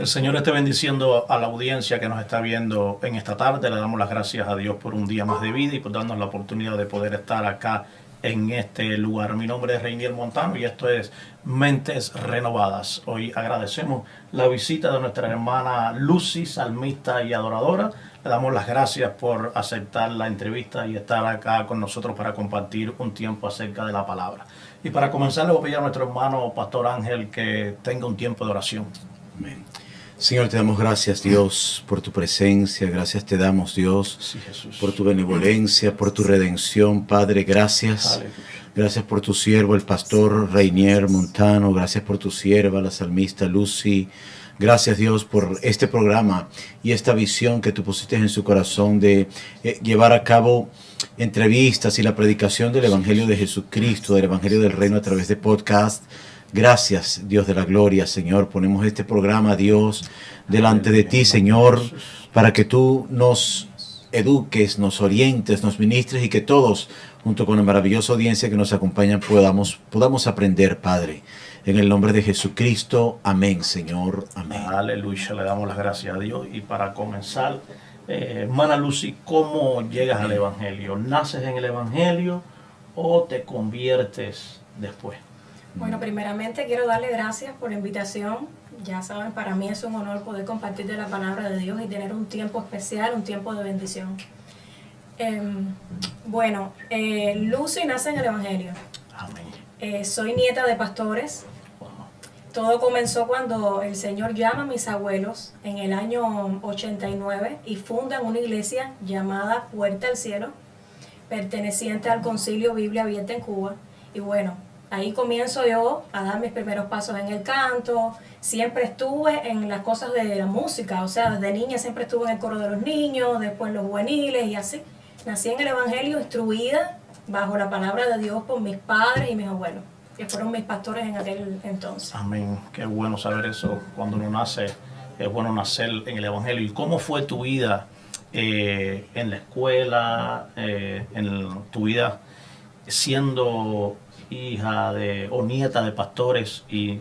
El Señor esté bendiciendo a la audiencia que nos está viendo en esta tarde. Le damos las gracias a Dios por un día más de vida y por darnos la oportunidad de poder estar acá en este lugar. Mi nombre es Reinier Montano y esto es Mentes Renovadas. Hoy agradecemos la visita de nuestra hermana Lucy, salmista y adoradora. Le damos las gracias por aceptar la entrevista y estar acá con nosotros para compartir un tiempo acerca de la palabra. Y para comenzar le voy a pedir a nuestro hermano Pastor Ángel que tenga un tiempo de oración. Amén. Señor, te damos gracias, Dios, por tu presencia. Gracias te damos, Dios, Sí, Jesús. por tu benevolencia, por tu redención. Padre, gracias. Aleluya. Gracias por tu siervo, el pastor Reinier Montano. Gracias por tu sierva, la salmista Lucy. Gracias, Dios, por este programa y esta visión que tú pusiste en su corazón de llevar a cabo entrevistas y la predicación del Evangelio de Jesucristo, del Evangelio del Reino a través de podcast. Gracias, Dios de la gloria, Señor. Ponemos este programa, Dios, delante de ti, Señor, para que tú nos eduques, nos orientes, nos ministres y que todos, junto con la maravillosa audiencia que nos acompaña, podamos aprender, Padre. En el nombre de Jesucristo, amén, Señor, amén. Aleluya, le damos las gracias a Dios. Y para comenzar, hermana Lucy, ¿cómo llegas al Evangelio? ¿Naces en el Evangelio o te conviertes después? Bueno, primeramente quiero darle gracias por la invitación. Ya saben, para mí es un honor poder compartir de la palabra de Dios y tener un tiempo especial, un tiempo de bendición. Lucy nace en el Evangelio. Amén. Soy nieta de pastores. Todo comenzó cuando el Señor llama a mis abuelos en el año 89 y fundan una iglesia llamada Puerta al Cielo, perteneciente al Concilio Biblia Abierta en Cuba. Y bueno, ahí comienzo yo a dar mis primeros pasos en el canto. Siempre estuve en las cosas de la música, o sea, desde niña siempre estuve en el coro de los niños, después en los juveniles y así. Nací en el Evangelio, instruida bajo la palabra de Dios por mis padres y mis abuelos, que fueron mis pastores en aquel entonces. Amén. Qué bueno saber eso. Cuando uno nace, es bueno nacer en el Evangelio. ¿Y cómo fue tu vida en la escuela, tu vida siendo hija o nieta de pastores y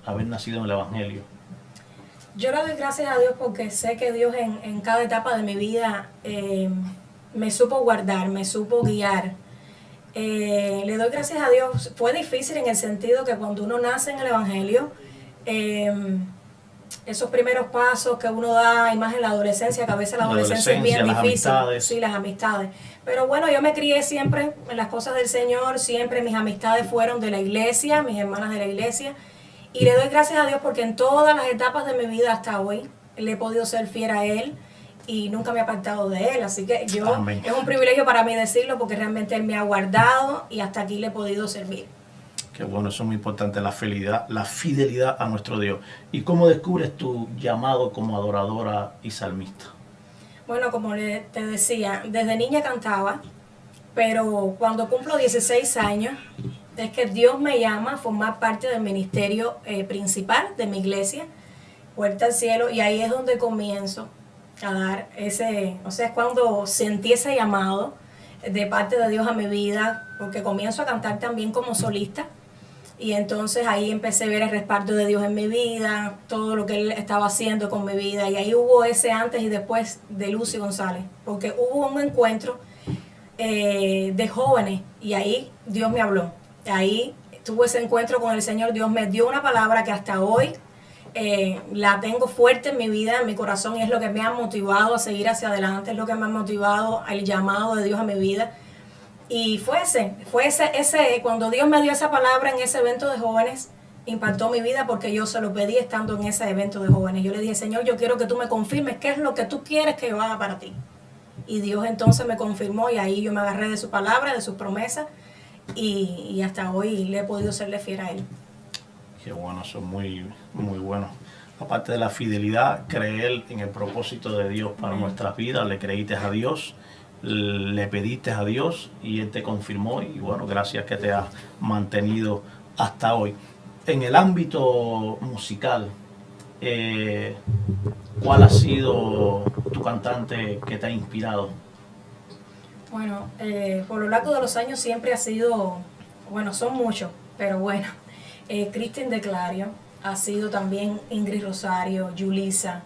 haber nacido en el Evangelio? Yo le doy gracias a Dios porque sé que Dios en cada etapa de mi vida me supo guardar, me supo guiar. Le doy gracias a Dios. Fue difícil en el sentido que cuando uno nace en el Evangelio, esos primeros pasos que uno da, y más en la adolescencia, que a veces la adolescencia es bien difícil. Sí, las amistades. Pero bueno, yo me crié siempre en las cosas del Señor, siempre mis amistades fueron de la iglesia, mis hermanas de la iglesia. Y le doy gracias a Dios porque en todas las etapas de mi vida hasta hoy le he podido ser fiel a Él y nunca me he apartado de Él. Así que Amén. Es un privilegio para mí decirlo porque realmente Él me ha guardado y hasta aquí le he podido servir. Qué bueno, eso es muy importante, la fidelidad a nuestro Dios. ¿Y cómo descubres tu llamado como adoradora y salmista? Bueno, como te decía, desde niña cantaba, pero cuando cumplo 16 años es que Dios me llama a formar parte del ministerio principal de mi iglesia, Puerta al Cielo, y ahí es donde comienzo a dar es cuando sentí ese llamado de parte de Dios a mi vida, porque comienzo a cantar también como solista. Y entonces ahí empecé a ver el respaldo de Dios en mi vida, todo lo que Él estaba haciendo con mi vida. Y ahí hubo ese antes y después de Lucy González, porque hubo un encuentro de jóvenes y ahí Dios me habló. Ahí tuve ese encuentro con el Señor, Dios me dio una palabra que hasta hoy la tengo fuerte en mi vida, en mi corazón, y es lo que me ha motivado a seguir hacia adelante, es lo que me ha motivado al llamado de Dios a mi vida. Y fue ese, cuando Dios me dio esa palabra en ese evento de jóvenes, impactó mi vida porque yo se lo pedí estando en ese evento de jóvenes. Yo le dije, Señor, yo quiero que tú me confirmes qué es lo que tú quieres que yo haga para ti. Y Dios entonces me confirmó y ahí yo me agarré de su palabra, de sus promesas y hasta hoy le he podido serle fiel a Él. Qué bueno, eso es muy, muy bueno. Aparte de la fidelidad, creer en el propósito de Dios para nuestras vidas, le creíste a Dios, le pediste a Dios y Él te confirmó y bueno, gracias que te has mantenido hasta hoy. En el ámbito musical, ¿cuál ha sido tu cantante que te ha inspirado? Bueno, por lo largo de los años siempre ha sido, bueno, son muchos, pero bueno, Cristian de Clario, ha sido también Ingrid Rosario, Yulisa,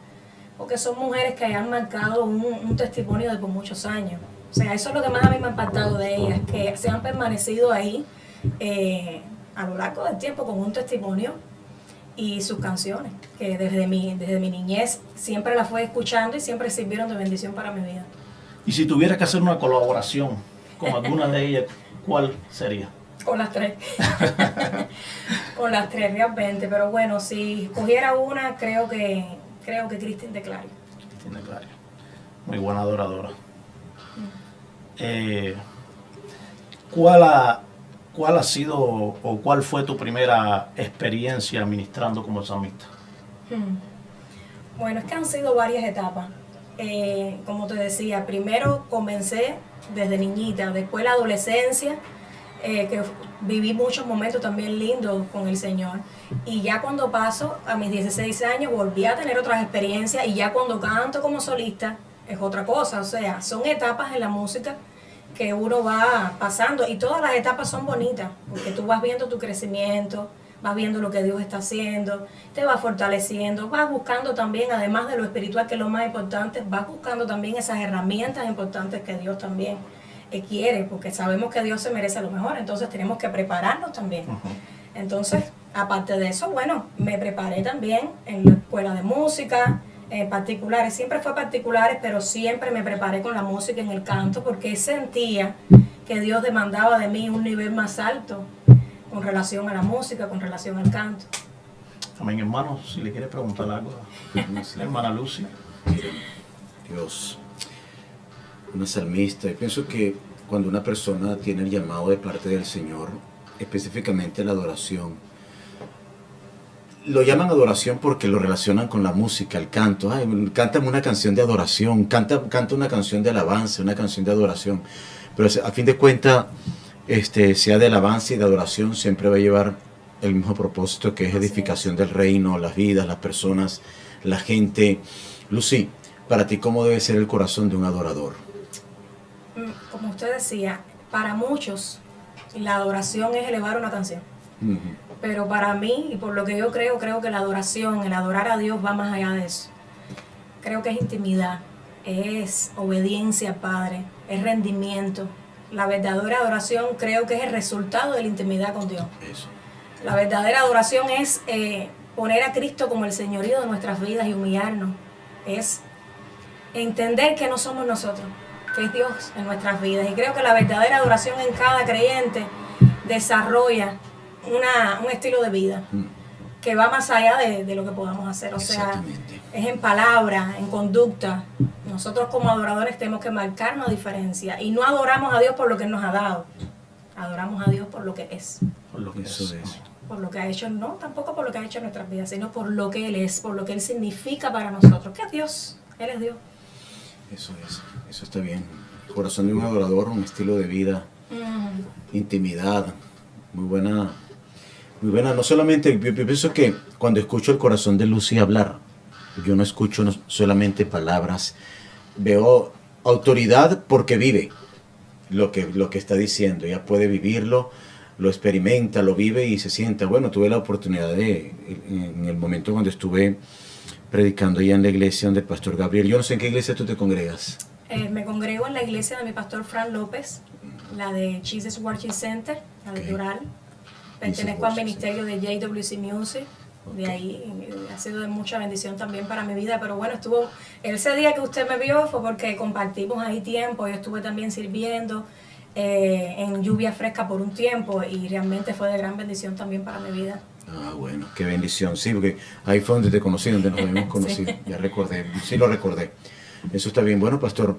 porque son mujeres que han marcado un testimonio de por muchos años. O sea, eso es lo que más a mí me ha impactado de ellas, que se han permanecido ahí a lo largo del tiempo con un testimonio y sus canciones, que desde mi niñez siempre las fui escuchando y siempre sirvieron de bendición para mi vida. Y si tuvieras que hacer una colaboración con alguna de ellas, ¿cuál sería? Con las tres. Con las tres realmente, pero bueno, si escogiera una, creo que Cristin de Clario. Cristin de Clario. Muy buena adoradora. ¿Cuál ha sido o cuál fue tu primera experiencia ministrando como salmista? Bueno, es que han sido varias etapas. Como te decía, primero comencé desde niñita, después la adolescencia, que viví muchos momentos también lindos con el Señor. Y ya cuando paso a mis 16 años volví a tener otras experiencias y ya cuando canto como solista es otra cosa. O sea, son etapas en la música que uno va pasando y todas las etapas son bonitas porque tú vas viendo tu crecimiento, vas viendo lo que Dios está haciendo, te vas fortaleciendo, vas buscando también, además de lo espiritual que es lo más importante, vas buscando también esas herramientas importantes que Dios también quiere, porque sabemos que Dios se merece lo mejor, entonces tenemos que prepararnos también. Entonces, aparte de eso, bueno, me preparé también en la escuela de música, particulares, siempre fue particulares, pero siempre me preparé con la música en el canto, porque sentía que Dios demandaba de mí un nivel más alto con relación a la música, con relación al canto. Amén, hermano, si le quiere preguntar algo a la hermana Lucy. Dios, una salmista. Yo pienso que cuando una persona tiene el llamado de parte del Señor, específicamente la adoración, lo llaman adoración porque lo relacionan con la música, el canto. Ay, cántame una canción de adoración, canta una canción de alabanza, una canción de adoración. Pero a fin de cuentas, sea de alabanza y de adoración, siempre va a llevar el mismo propósito, que es edificación del reino, las vidas, las personas, la gente. Lucy, para ti, ¿cómo debe ser el corazón de un adorador? Como usted decía, para muchos la adoración es elevar una canción. Pero para mí, y por lo que yo creo que la adoración, el adorar a Dios va más allá de eso. Creo que es intimidad, es obediencia al Padre, es rendimiento. La verdadera adoración creo que es el resultado de la intimidad con Dios. Eso. La verdadera adoración es poner a Cristo como el señorío de nuestras vidas y humillarnos. Es entender que no somos nosotros, que es Dios en nuestras vidas. Y creo que la verdadera adoración en cada creyente desarrolla un estilo de vida que va más allá de lo que podamos hacer. O sea, es en palabra, en conducta. Nosotros como adoradores tenemos que marcar una diferencia. Y no adoramos a Dios por lo que Él nos ha dado. Adoramos a Dios por lo que es. Por lo que Eso es. Por lo que ha hecho, no, tampoco por lo que ha hecho en nuestras vidas, sino por lo que Él es, por lo que Él significa para nosotros. ¿Qué es Dios? Él es Dios. Eso está bien. El corazón de un adorador, un estilo de vida, intimidad, muy buena. Muy buena, no solamente, yo pienso que cuando escucho el corazón de Lucy hablar, yo no escucho solamente palabras, veo autoridad porque vive lo que está diciendo, ella puede vivirlo, lo experimenta, lo vive y se sienta. Bueno, tuve la oportunidad en el momento cuando estuve predicando allá en la iglesia donde el pastor Gabriel, yo no sé en qué iglesia tú te congregas. Me congrego en la iglesia de mi pastor Fran López, la de Jesus Worship Center, la de Doral. Pertenezco al ministerio de JWC Music, de ahí ha sido de mucha bendición también para mi vida, pero bueno, ese día que usted me vio fue porque compartimos ahí tiempo, yo estuve también sirviendo en lluvia fresca por un tiempo y realmente fue de gran bendición también para mi vida. Ah, bueno, qué bendición, sí, porque ahí fue donde te conocí, donde nos habíamos conocido, sí. Ya recordé, sí lo recordé. Eso está bien. Bueno, pastor,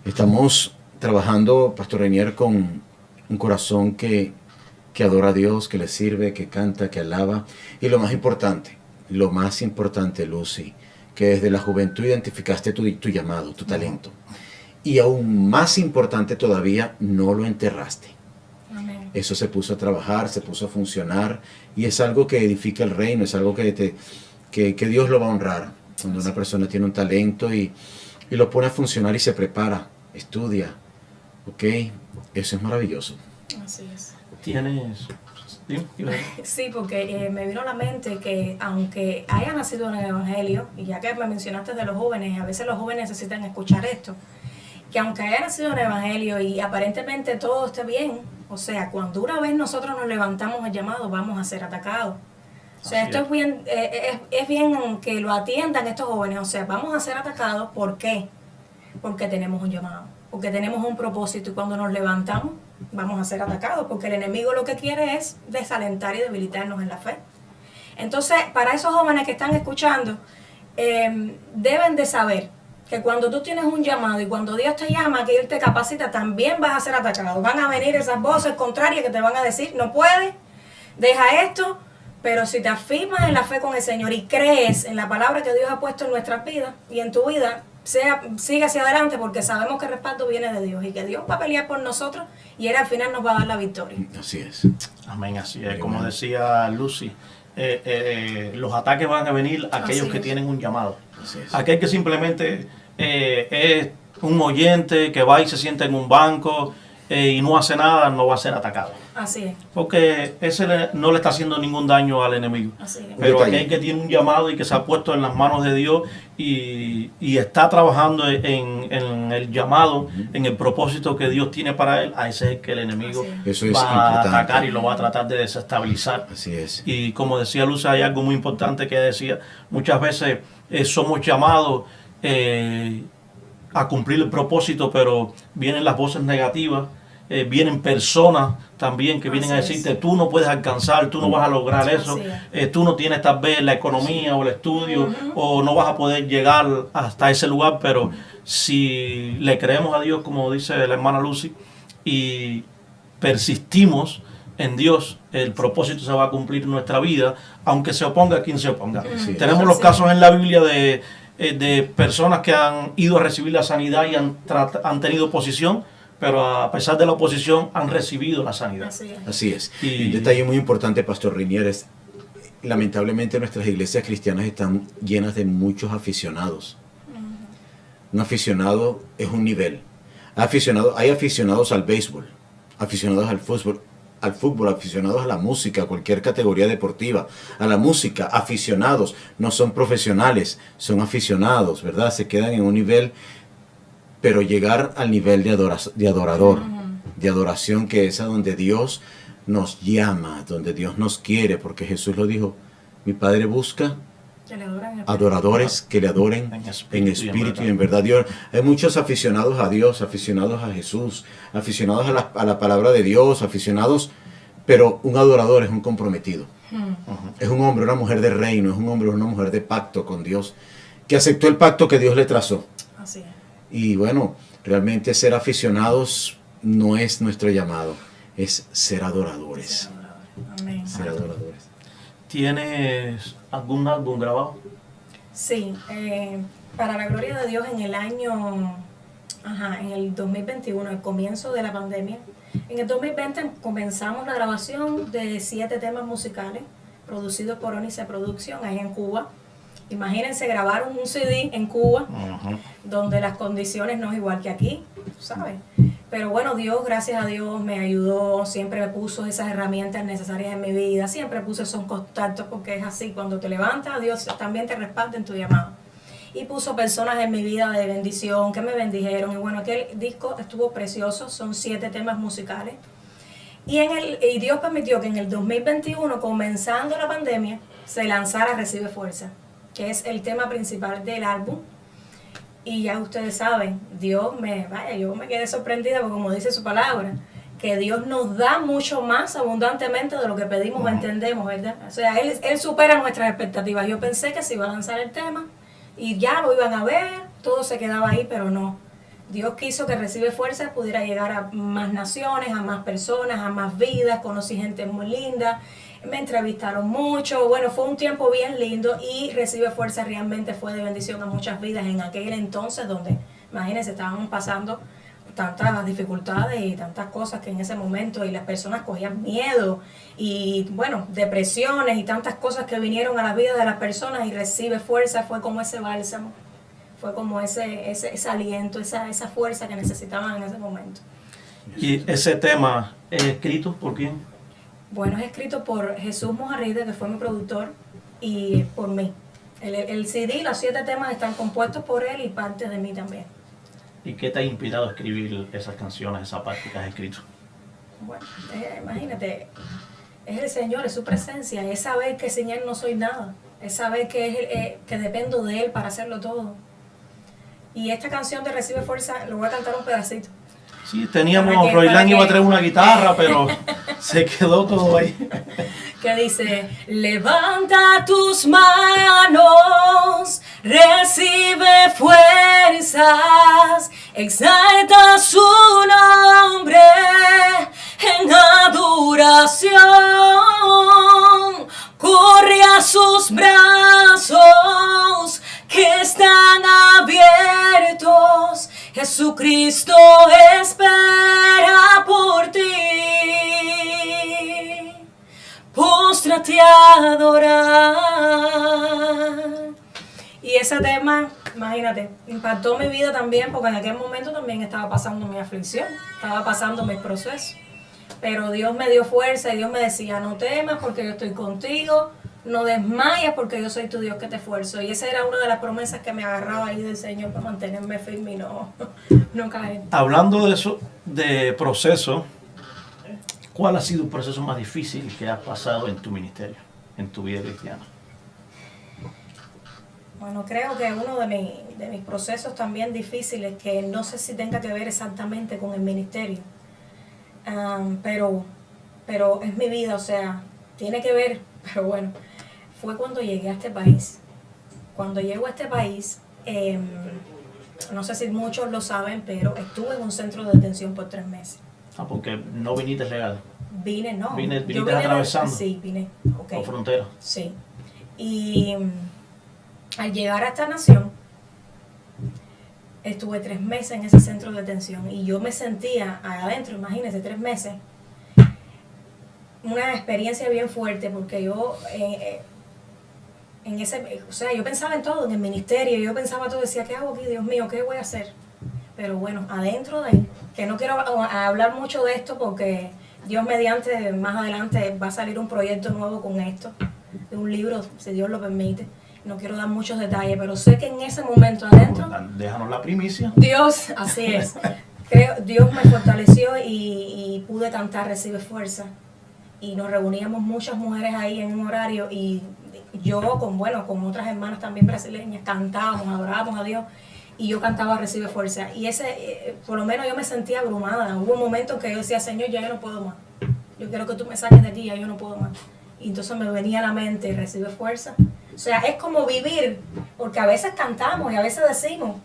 estamos trabajando, Pastor Rainier, con un corazón que adora a Dios, que le sirve, que canta, que alaba. Y lo más importante, Lucy, que desde la juventud identificaste tu llamado, tu talento. Y aún más importante todavía, no lo enterraste. Amén. Eso se puso a trabajar, se puso a funcionar, y es algo que edifica el reino, es algo que Dios lo va a honrar. Cuando una persona tiene un talento y lo pone a funcionar y se prepara, estudia, ¿ok? Eso es maravilloso. Así es. ¿Tienes ¿Sí? Sí, porque me vino a la mente que aunque haya nacido en el Evangelio, y ya que me mencionaste de los jóvenes, a veces los jóvenes necesitan escuchar esto, que aunque haya nacido en el Evangelio y aparentemente todo esté bien, o sea, cuando una vez nosotros nos levantamos el llamado, vamos a ser atacados. O sea, Así esto es bien, es bien que lo atiendan estos jóvenes, o sea, vamos a ser atacados, ¿por qué? Porque tenemos un llamado, porque tenemos un propósito y cuando nos levantamos vamos a ser atacados, porque el enemigo lo que quiere es desalentar y debilitarnos en la fe. Entonces, para esos jóvenes que están escuchando, deben de saber que cuando tú tienes un llamado y cuando Dios te llama, que Él te capacita, también vas a ser atacado. Van a venir esas voces contrarias que te van a decir, no puedes, deja esto, pero si te afirmas en la fe con el Señor y crees en la palabra que Dios ha puesto en nuestras vidas y en tu vida, sigue hacia adelante porque sabemos que el respaldo viene de Dios y que Dios va a pelear por nosotros y Él al final nos va a dar la victoria. Así es. Amén, así es. Como decía Lucy, los ataques van a venir a aquellos que tienen un llamado. Así es. Aquel que simplemente es un oyente que va y se sienta en un banco y no hace nada, no va a ser atacado. Así es. Porque ese no le está haciendo ningún daño al enemigo. Así es. Pero aquel que tiene un llamado y que se ha puesto en las manos de Dios y está trabajando en el llamado, en el propósito que Dios tiene para él, a ese es el que el enemigo Eso es va a importante. atacar y lo va a tratar de desestabilizar. Así es. Y como decía Luz, hay algo muy importante que decía, muchas veces somos llamados a cumplir el propósito, pero vienen las voces negativas, vienen personas también que vienen a decirte, tú no puedes alcanzar, tú no vas a lograr eso, tú no tienes tal vez la economía o el estudio, o no vas a poder llegar hasta ese lugar, pero si le creemos a Dios, como dice la hermana Lucy, y persistimos en Dios, el propósito se va a cumplir en nuestra vida, aunque se oponga a quien se oponga. Tenemos los casos en la Biblia de personas que han ido a recibir la sanidad y han tenido oposición, pero a pesar de la oposición han recibido la sanidad. Así es. Y un detalle muy importante, Pastor Rainier, es lamentablemente nuestras iglesias cristianas están llenas de muchos aficionados. Un aficionado es un nivel. Hay aficionados al béisbol, aficionados al fútbol, aficionados a la música, a cualquier categoría deportiva, a la música, aficionados, no son profesionales, son aficionados, ¿verdad? Se quedan en un nivel, pero llegar al nivel de adorador, de adoración, que es a donde Dios nos llama, donde Dios nos quiere, porque Jesús lo dijo, mi Padre busca adoradores que le adoren en espíritu y en verdad. Dios, hay muchos aficionados a Dios, aficionados a Jesús, aficionados a la palabra de Dios, aficionados, pero un adorador es un comprometido. Es un hombre, una mujer de reino, es un hombre, una mujer de pacto con Dios, que aceptó el pacto que Dios le trazó. Así es. Y bueno, realmente ser aficionados no es nuestro llamado, es ser adoradores. Amén. Ser adoradores. ¿Tienes algún álbum grabado? Sí, para la gloria de Dios en el 2021, el comienzo de la pandemia, en el 2020 comenzamos la grabación de 7 temas musicales producidos por Onice Producción ahí en Cuba. Imagínense grabar un CD en Cuba, donde las condiciones no es igual que aquí, ¿sabes? Pero bueno, Dios, gracias a Dios, me ayudó, siempre me puso esas herramientas necesarias en mi vida, siempre puse esos contactos, porque es así, cuando te levantas, Dios también te respalda en tu llamado. Y puso personas en mi vida de bendición, que me bendijeron, y bueno, aquel disco estuvo precioso, son 7 temas musicales. Y Dios permitió que en el 2021, comenzando la pandemia, se lanzara Recibe Fuerza, que es el tema principal del álbum. Y ya ustedes saben, yo me quedé sorprendida porque como dice su palabra, que Dios nos da mucho más abundantemente de lo que pedimos o entendemos, ¿verdad? O sea, Él supera nuestras expectativas. Yo pensé que se iba a lanzar el tema y ya lo iban a ver, todo se quedaba ahí, pero no. Dios quiso que Recibe Fuerza pudiera llegar a más naciones, a más personas, a más vidas. Conocí gente muy linda, me entrevistaron mucho. Bueno, fue un tiempo bien lindo y Recibe Fuerza realmente fue de bendición a muchas vidas en aquel entonces donde, imagínense, estaban pasando tantas dificultades y tantas cosas que en ese momento y las personas cogían miedo y bueno, depresiones y tantas cosas que vinieron a la vida de las personas, y Recibe Fuerza fue como ese bálsamo. Fue como ese aliento, esa fuerza que necesitaban en ese momento. ¿Y ese tema es escrito por quién? Bueno, es escrito por Jesús Mojarride, que fue mi productor, y por mí. El CD, los 7 temas están compuestos por él y parte de mí también. ¿Y qué te ha inspirado a escribir esas canciones, esa parte que has escrito? Bueno, imagínate, es el Señor, es su presencia, es saber que sin Él no soy nada, es saber que dependo de Él para hacerlo todo. Y esta canción de Recibe Fuerza, lo voy a cantar un pedacito. Sí, teníamos, Para que- Roilán para iba a que- traer una guitarra, pero se quedó todo ahí. Que dice: levanta tus manos, recibe fuerzas, exalta su nombre en adoración, corre a sus brazos que están abiertos. Jesucristo espera por ti. Póstrate a adorar. Y ese tema, imagínate, impactó mi vida también, porque en aquel momento también estaba pasando mi aflicción, estaba pasando mis procesos. Pero Dios me dio fuerza y Dios me decía: no temas porque yo estoy contigo, no desmayas porque yo soy tu Dios que te esfuerzo. Y esa era una de las promesas que me agarraba ahí del Señor para mantenerme firme y no caer. Hablando de eso, de proceso, ¿cuál ha sido el proceso más difícil que has pasado en tu ministerio, en tu vida cristiana? Bueno, creo que uno de mis procesos también difíciles, que no sé si tenga que ver exactamente con el ministerio, pero es mi vida, o sea, tiene que ver, pero bueno, fue cuando llegué a este país. Cuando llego a este país, no sé si muchos lo saben, pero estuve en un centro de detención por 3 meses. Ah, porque no viniste legal, Vine, no. Viniste Yo vine atravesando. Sí, vine. Ok. o frontera. Sí. Y al llegar a esta nación, estuve 3 meses en ese centro de detención y yo me sentía adentro, imagínense, 3 meses, una experiencia bien fuerte, porque yo o sea, yo pensaba en todo, en el ministerio, yo pensaba todo, decía: ¿qué hago aquí? Dios mío, ¿qué voy a hacer? Pero bueno, adentro de él, que no quiero hablar mucho de esto porque Dios mediante, más adelante va a salir un proyecto nuevo con esto, de un libro, si Dios lo permite. No quiero dar muchos detalles, pero sé que en ese momento adentro, Déjanos la primicia. Dios, así es, Dios me fortaleció y pude cantar Recibe Fuerza. Y nos reuníamos muchas mujeres ahí en un horario y yo con otras hermanas también brasileñas cantábamos, adorábamos a Dios. Y yo cantaba Recibe Fuerza. Y por lo menos yo me sentía abrumada. Hubo un momento en que yo decía: Señor, ya yo no puedo más. Yo quiero que tú me saques de aquí, ya yo no puedo más. Y entonces me venía a la mente: Recibe Fuerza. O sea, es como vivir, porque a veces cantamos y a veces decimos,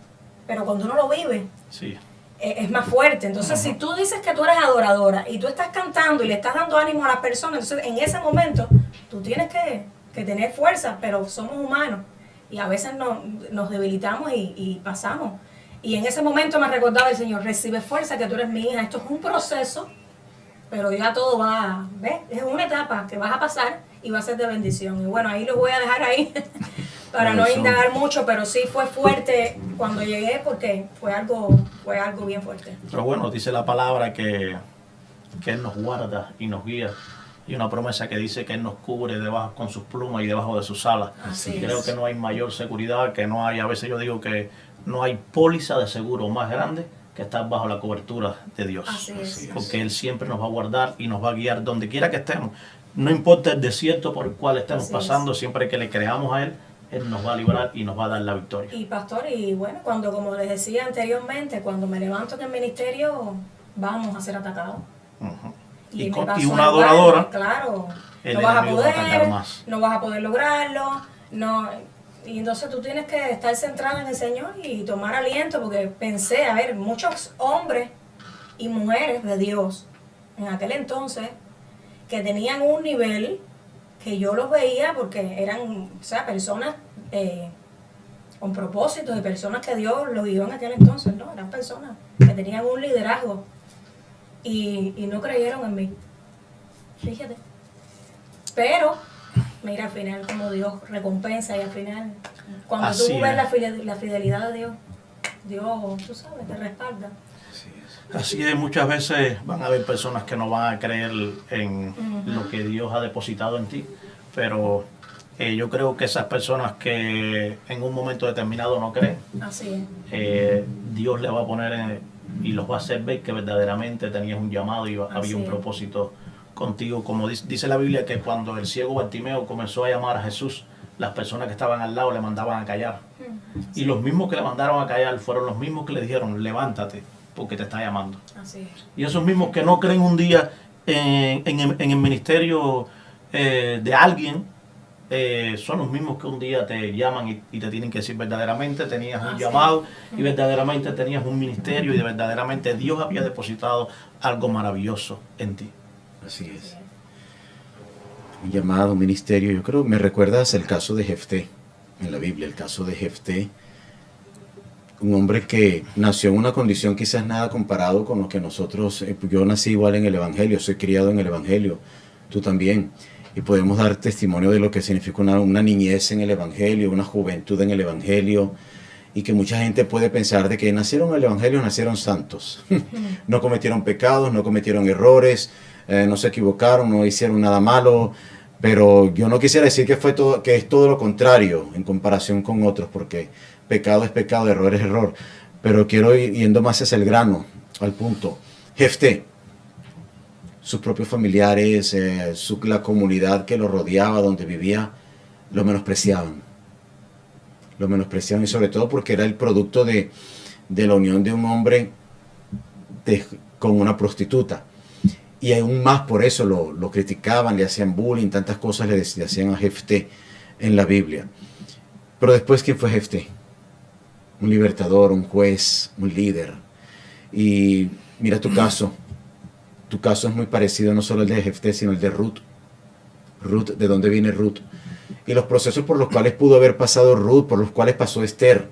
pero cuando uno lo vive, Sí. es más fuerte. Entonces, si tú dices que tú eres adoradora y tú estás cantando y le estás dando ánimo a las personas, entonces en ese momento tú tienes que tener fuerza, pero somos humanos. Y a veces nos debilitamos y pasamos. Y en ese momento me recordaba el Señor: recibe fuerza, que tú eres mi hija. Esto es un proceso, pero ya todo va, ¿ves? Es una etapa que vas a pasar y va a ser de bendición. Y bueno, ahí lo voy a dejar ahí para no indagar mucho, pero sí fue fuerte cuando llegué, porque fue algo bien fuerte. Pero bueno, dice la palabra que Él nos guarda y nos guía. Y una promesa que dice que Él nos cubre debajo con sus plumas y debajo de sus alas. Así Y es. creo que no hay mayor seguridad, que no hay, a veces yo digo que no hay póliza de seguro más grande que estar bajo la cobertura de Dios. Así es. Porque Él siempre nos va a guardar y nos va a guiar donde quiera que estemos. No importa el desierto por el cual estemos Así pasando, siempre que le creamos a Él, Él nos va a librar y nos va a dar la victoria. Y pastor, y bueno, como les decía anteriormente, cuando me levanto en el ministerio, vamos a ser atacados. Ujú. Y, Y me pasó una igual, adoradora, claro, el no vas a enemigo va a atacar poder, más. no vas a poder lograrlo, no. Y entonces tú tienes que estar centrado en el Señor y tomar aliento, porque pensé, a ver, muchos hombres y mujeres de Dios en aquel entonces que tenían un nivel que yo los veía, porque eran, o sea, personas con propósitos, de personas que Dios los guió en aquel entonces, ¿no? Eran personas que tenían un liderazgo y no creyeron en mí. Fíjate. Pero, mira, al final como Dios recompensa, y al final, cuando Así tú ves es. la fidelidad de Dios, Dios, tú sabes, te respalda. Así es. Así es, muchas veces van a haber personas que no van a creer en lo que Dios ha depositado en ti, pero yo creo que esas personas que en un momento determinado no creen, Así Dios le va a poner y los va a hacer ver que verdaderamente tenías un llamado y había un propósito contigo. Como dice la Biblia, que cuando el ciego Bartimeo comenzó a llamar a Jesús, las personas que estaban al lado le mandaban a callar. Y los mismos que le mandaron a callar fueron los mismos que le dijeron, levántate, porque te está llamando. Así es. Y esos mismos que no creen un día en el ministerio de alguien, son los mismos que un día te llaman y te tienen que decir verdaderamente tenías un llamado y verdaderamente tenías un ministerio y verdaderamente Dios había depositado algo maravilloso en ti. Así es. Un llamado, un ministerio. Yo creo, me recuerdas el caso de Jefté en la Biblia, el caso de Jefté, un hombre que nació en una condición quizás nada comparado con lo que nosotros, yo nací igual en el Evangelio, soy criado en el Evangelio, tú también, y podemos dar testimonio de lo que significa una niñez en el Evangelio, una juventud en el Evangelio, y que mucha gente puede pensar de que nacieron en el Evangelio, nacieron santos, no cometieron pecados, no cometieron errores, no se equivocaron, no hicieron nada malo, pero yo no quisiera decir que es todo lo contrario en comparación con otros, porque pecado es pecado, error es error, pero quiero ir yendo más hacia el grano, al punto. Jefté, sus propios familiares, la comunidad que lo rodeaba, donde vivía, lo menospreciaban y sobre todo porque era el producto de la unión de un hombre con una prostituta. Y aún más por eso lo criticaban, le hacían bullying, tantas cosas le hacían a Jefté en la Biblia. Pero después, ¿quién fue Jefté? Un libertador, un juez, un líder. Y mira tu caso. Tu caso es muy parecido no solo al de Jefté, sino el de Ruth. Ruth, ¿de dónde viene Ruth? Y los procesos por los cuales pudo haber pasado Ruth, por los cuales pasó Esther,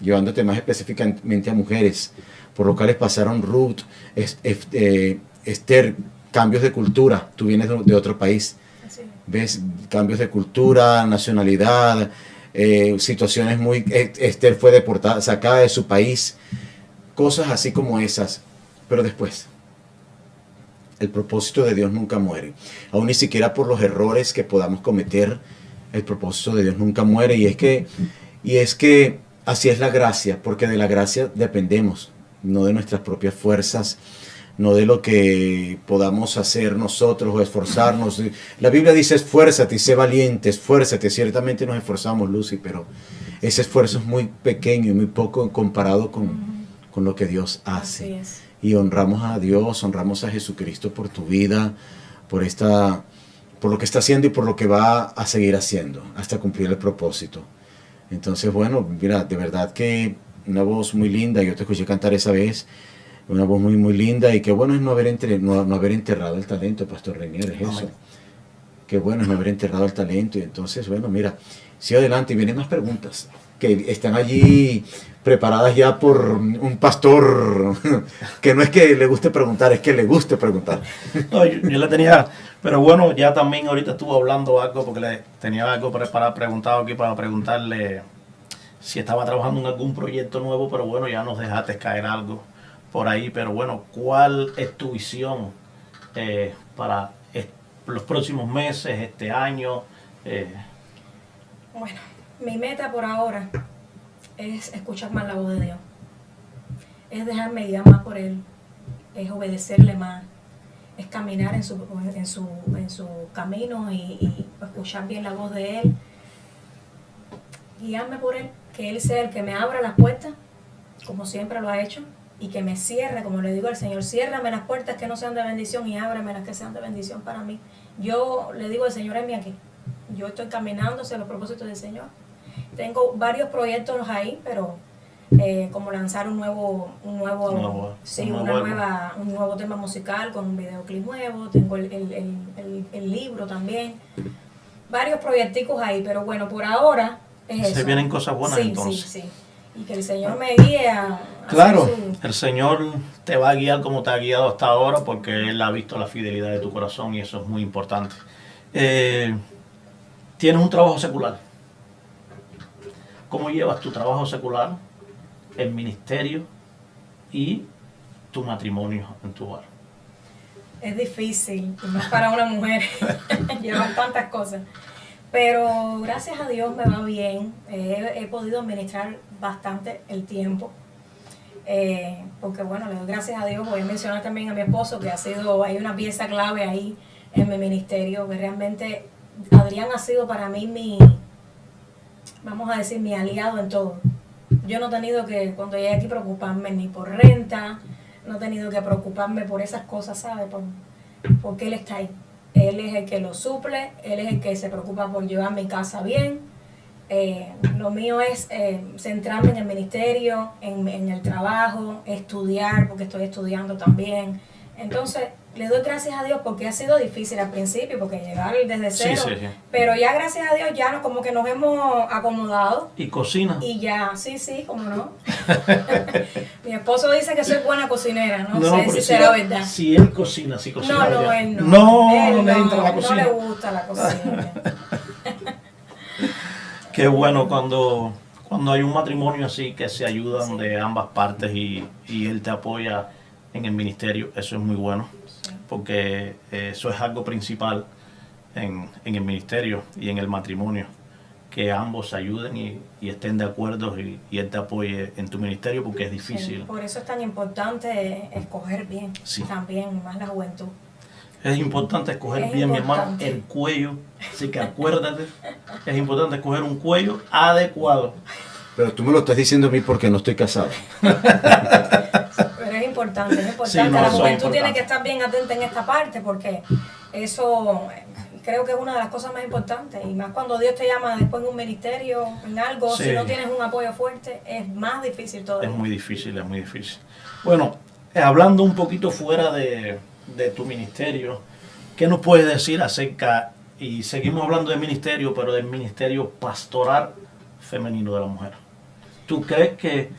llevándote más específicamente a mujeres, por los cuales pasaron Ruth, Esther, cambios de cultura. Tú vienes de otro país. Así es. Ves cambios de cultura, nacionalidad, situaciones muy... Esther fue deportada, sacada de su país, cosas así como esas. Pero después, el propósito de Dios nunca muere. Aún ni siquiera por los errores que podamos cometer, el propósito de Dios nunca muere. Y es que así es la gracia, porque de la gracia dependemos, no de nuestras propias fuerzas, no de lo que podamos hacer nosotros o esforzarnos. La Biblia dice, esfuérzate y sé valiente, esfuérzate. Ciertamente nos esforzamos, Lucy, pero ese esfuerzo es muy pequeño y muy poco comparado con lo que Dios hace. Así es. Y honramos a Dios, honramos a Jesucristo por tu vida, por lo que está haciendo y por lo que va a seguir haciendo hasta cumplir el propósito. Entonces, bueno, mira, de verdad que una voz muy linda, yo te escuché cantar esa vez, una voz muy, muy linda, y qué bueno es no haber enterrado el talento, Pastor Reinier, es eso. Qué bueno es no haber enterrado el talento. Y entonces, bueno, mira, sigue adelante y vienen más preguntas que están allí preparadas ya por un pastor que no es que le guste preguntar, es que le guste preguntar. No, yo le tenía, pero bueno, ya también ahorita estuvo hablando algo, porque le tenía algo preguntado aquí para preguntarle si estaba trabajando en algún proyecto nuevo, pero bueno, ya nos dejaste caer algo por ahí. Pero bueno, ¿cuál es tu visión para los próximos meses, este año? Bueno, mi meta por ahora es escuchar más la voz de Dios, es dejarme guiar más por Él, es obedecerle más, es caminar en su camino y escuchar bien la voz de Él, guiarme por Él, que Él sea el que me abra las puertas, como siempre lo ha hecho, y que me cierre, como le digo al Señor, ciérrame las puertas que no sean de bendición y ábrame las que sean de bendición para mí. Yo le digo al Señor, heme aquí, yo estoy caminando hacia los propósitos del Señor. Tengo varios proyectos ahí, pero como lanzar un nuevo tema musical con un videoclip nuevo, tengo el libro también, varios proyecticos ahí, pero bueno, por ahora es eso. Se vienen cosas buenas, sí, entonces. Sí. Y que el Señor me guíe a Claro, el Señor te va a guiar como te ha guiado hasta ahora, porque Él ha visto la fidelidad de tu corazón y eso es muy importante. Tienes un trabajo secular. ¿Cómo llevas tu trabajo secular, el ministerio y tu matrimonio en tu hogar? Es difícil, y más para una mujer, llevar tantas cosas. Pero gracias a Dios me va bien. He podido administrar bastante el tiempo. Porque bueno, le doy gracias a Dios. Voy a mencionar también a mi esposo, que hay una pieza clave ahí en mi ministerio, que realmente Adrián ha sido para mí vamos a decir, mi aliado en todo. Yo no he tenido que, cuando llegué aquí, preocuparme ni por renta, no he tenido que preocuparme por esas cosas, ¿sabes? Porque él está ahí. Él es el que lo suple, él es el que se preocupa por llevar mi casa bien. Lo mío es centrarme en el ministerio, en el trabajo, estudiar, porque estoy estudiando también. Entonces, le doy gracias a Dios porque ha sido difícil al principio, porque llegar desde cero, Sí. pero ya gracias a Dios ya como que nos hemos acomodado. ¿Y cocina? Y ya, sí, cómo no. Mi esposo dice que soy buena cocinera, no sé pero si será verdad. Si él cocina, si cocina. No, él no. No le Él entra la cocina. No le gusta la cocina. Qué bueno cuando hay un matrimonio así que se ayudan de ambas partes y él te apoya en el ministerio. Eso es muy bueno, porque eso es algo principal en el ministerio y en el matrimonio, que ambos se ayuden y estén de acuerdo y él te apoye en tu ministerio, porque es difícil. Sí, por eso es tan importante escoger bien, Sí. también, más la juventud. Es importante escoger Es bien, mi hermano, importante. el cuello. Así que acuérdate, es importante escoger un cuello adecuado. Pero tú me lo estás diciendo a mí porque no estoy casado. Pero es importante. Sí, La no, eso es juventud importante. tiene que estar bien atenta en esta parte, porque eso creo que es una de las cosas más importantes. Y más cuando Dios te llama después en un ministerio, en algo, Sí. si no tienes un apoyo fuerte, es más difícil todavía. Es muy difícil, es muy difícil. Bueno, hablando un poquito fuera de tu ministerio, ¿qué nos puedes decir acerca, y seguimos hablando de ministerio, pero del ministerio pastoral femenino de la mujer? ¿Tú crees que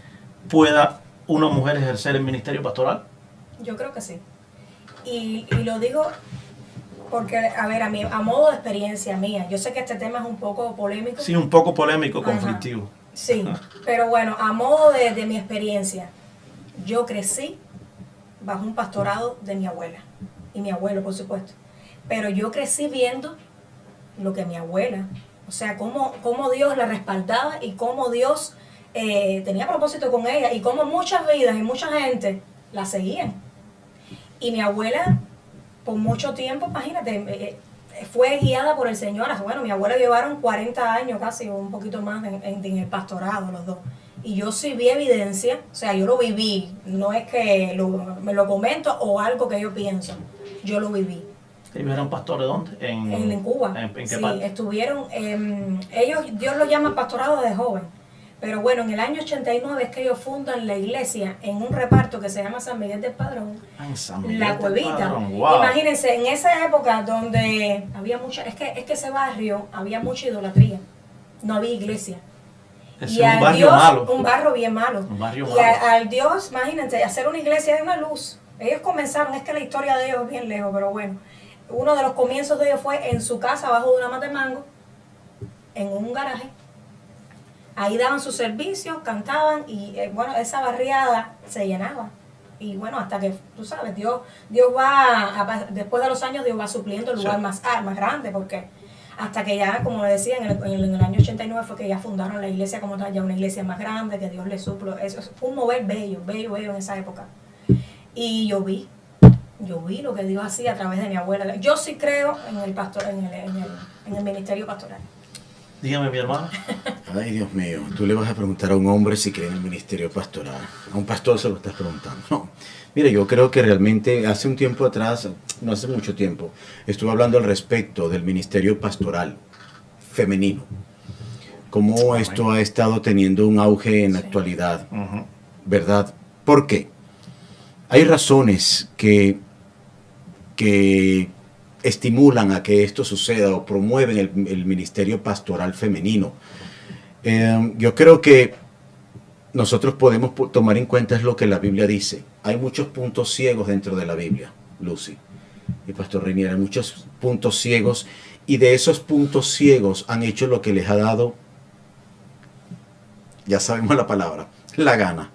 pueda una mujer ejercer el ministerio pastoral? Yo creo que sí. Y lo digo porque, a ver, a modo de experiencia mía, yo sé que este tema es un poco polémico. Sí, un poco polémico, Ajá. conflictivo. Sí, pero bueno, a modo de mi experiencia, yo crecí bajo un pastorado de mi abuela y mi abuelo, por supuesto. Pero yo crecí viendo lo que mi abuela, o sea, cómo Dios la respaldaba y cómo Dios tenía propósito con ella y cómo muchas vidas y mucha gente la seguían. Y mi abuela, por mucho tiempo, imagínate, fue guiada por el Señor. Bueno, mi abuela llevaron 40 años casi, o un poquito más en el pastorado, los dos. Y yo sí vi evidencia, o sea, yo lo viví, no es que me lo comento o algo que yo pienso, yo lo viví. ¿Ellos eran pastores dónde? En Cuba. ¿En qué Sí, parte? estuvieron, ellos, Dios lo llama pastorado de joven. Pero bueno, en el año 89 es que ellos fundan la iglesia en un reparto que se llama San Miguel del Padrón. En San Miguel La del Cuevita. Padrón. Wow. Imagínense, en esa época donde había mucha, es que ese barrio había mucha idolatría, no había iglesia. Es Y un al barrio Dios, malo. un barrio bien malo. Un barrio y malo. al Dios, imagínense, hacer una iglesia de una luz. Ellos comenzaron, es que la historia de ellos es bien lejos, pero bueno. Uno de los comienzos de ellos fue en su casa, abajo de una mata de mango, en un garaje. Ahí daban sus servicios, cantaban y bueno, esa barriada se llenaba. Y bueno, hasta que, tú sabes, Dios va, después de los años, Dios va supliendo el lugar Sí. más grande, porque hasta que ya, como decía, en el año 89 fue que ya fundaron la iglesia como tal, ya una iglesia más grande, que Dios le supló. Eso es un mover bello en esa época. Y yo vi lo que Dios hacía a través de mi abuela. Yo sí creo en el pastor, en el ministerio pastoral. Dígame, mi hermano. Ay, Dios mío, tú le vas a preguntar a un hombre si cree en el ministerio pastoral. A un pastor se lo estás preguntando. No. Mira, yo creo que realmente hace un tiempo atrás, no hace mucho tiempo, estuve hablando al respecto del ministerio pastoral femenino. Cómo esto ha estado teniendo un auge en la actualidad, Ujú. ¿verdad? ¿Por qué? Hay razones que estimulan a que esto suceda o promueven el ministerio pastoral femenino. Yo creo que nosotros podemos tomar en cuenta es lo que la Biblia dice. Hay muchos puntos ciegos dentro de la Biblia, Lucy y Pastor Rainier, hay muchos puntos ciegos y de esos puntos ciegos han hecho lo que les ha dado, ya sabemos la palabra, la gana.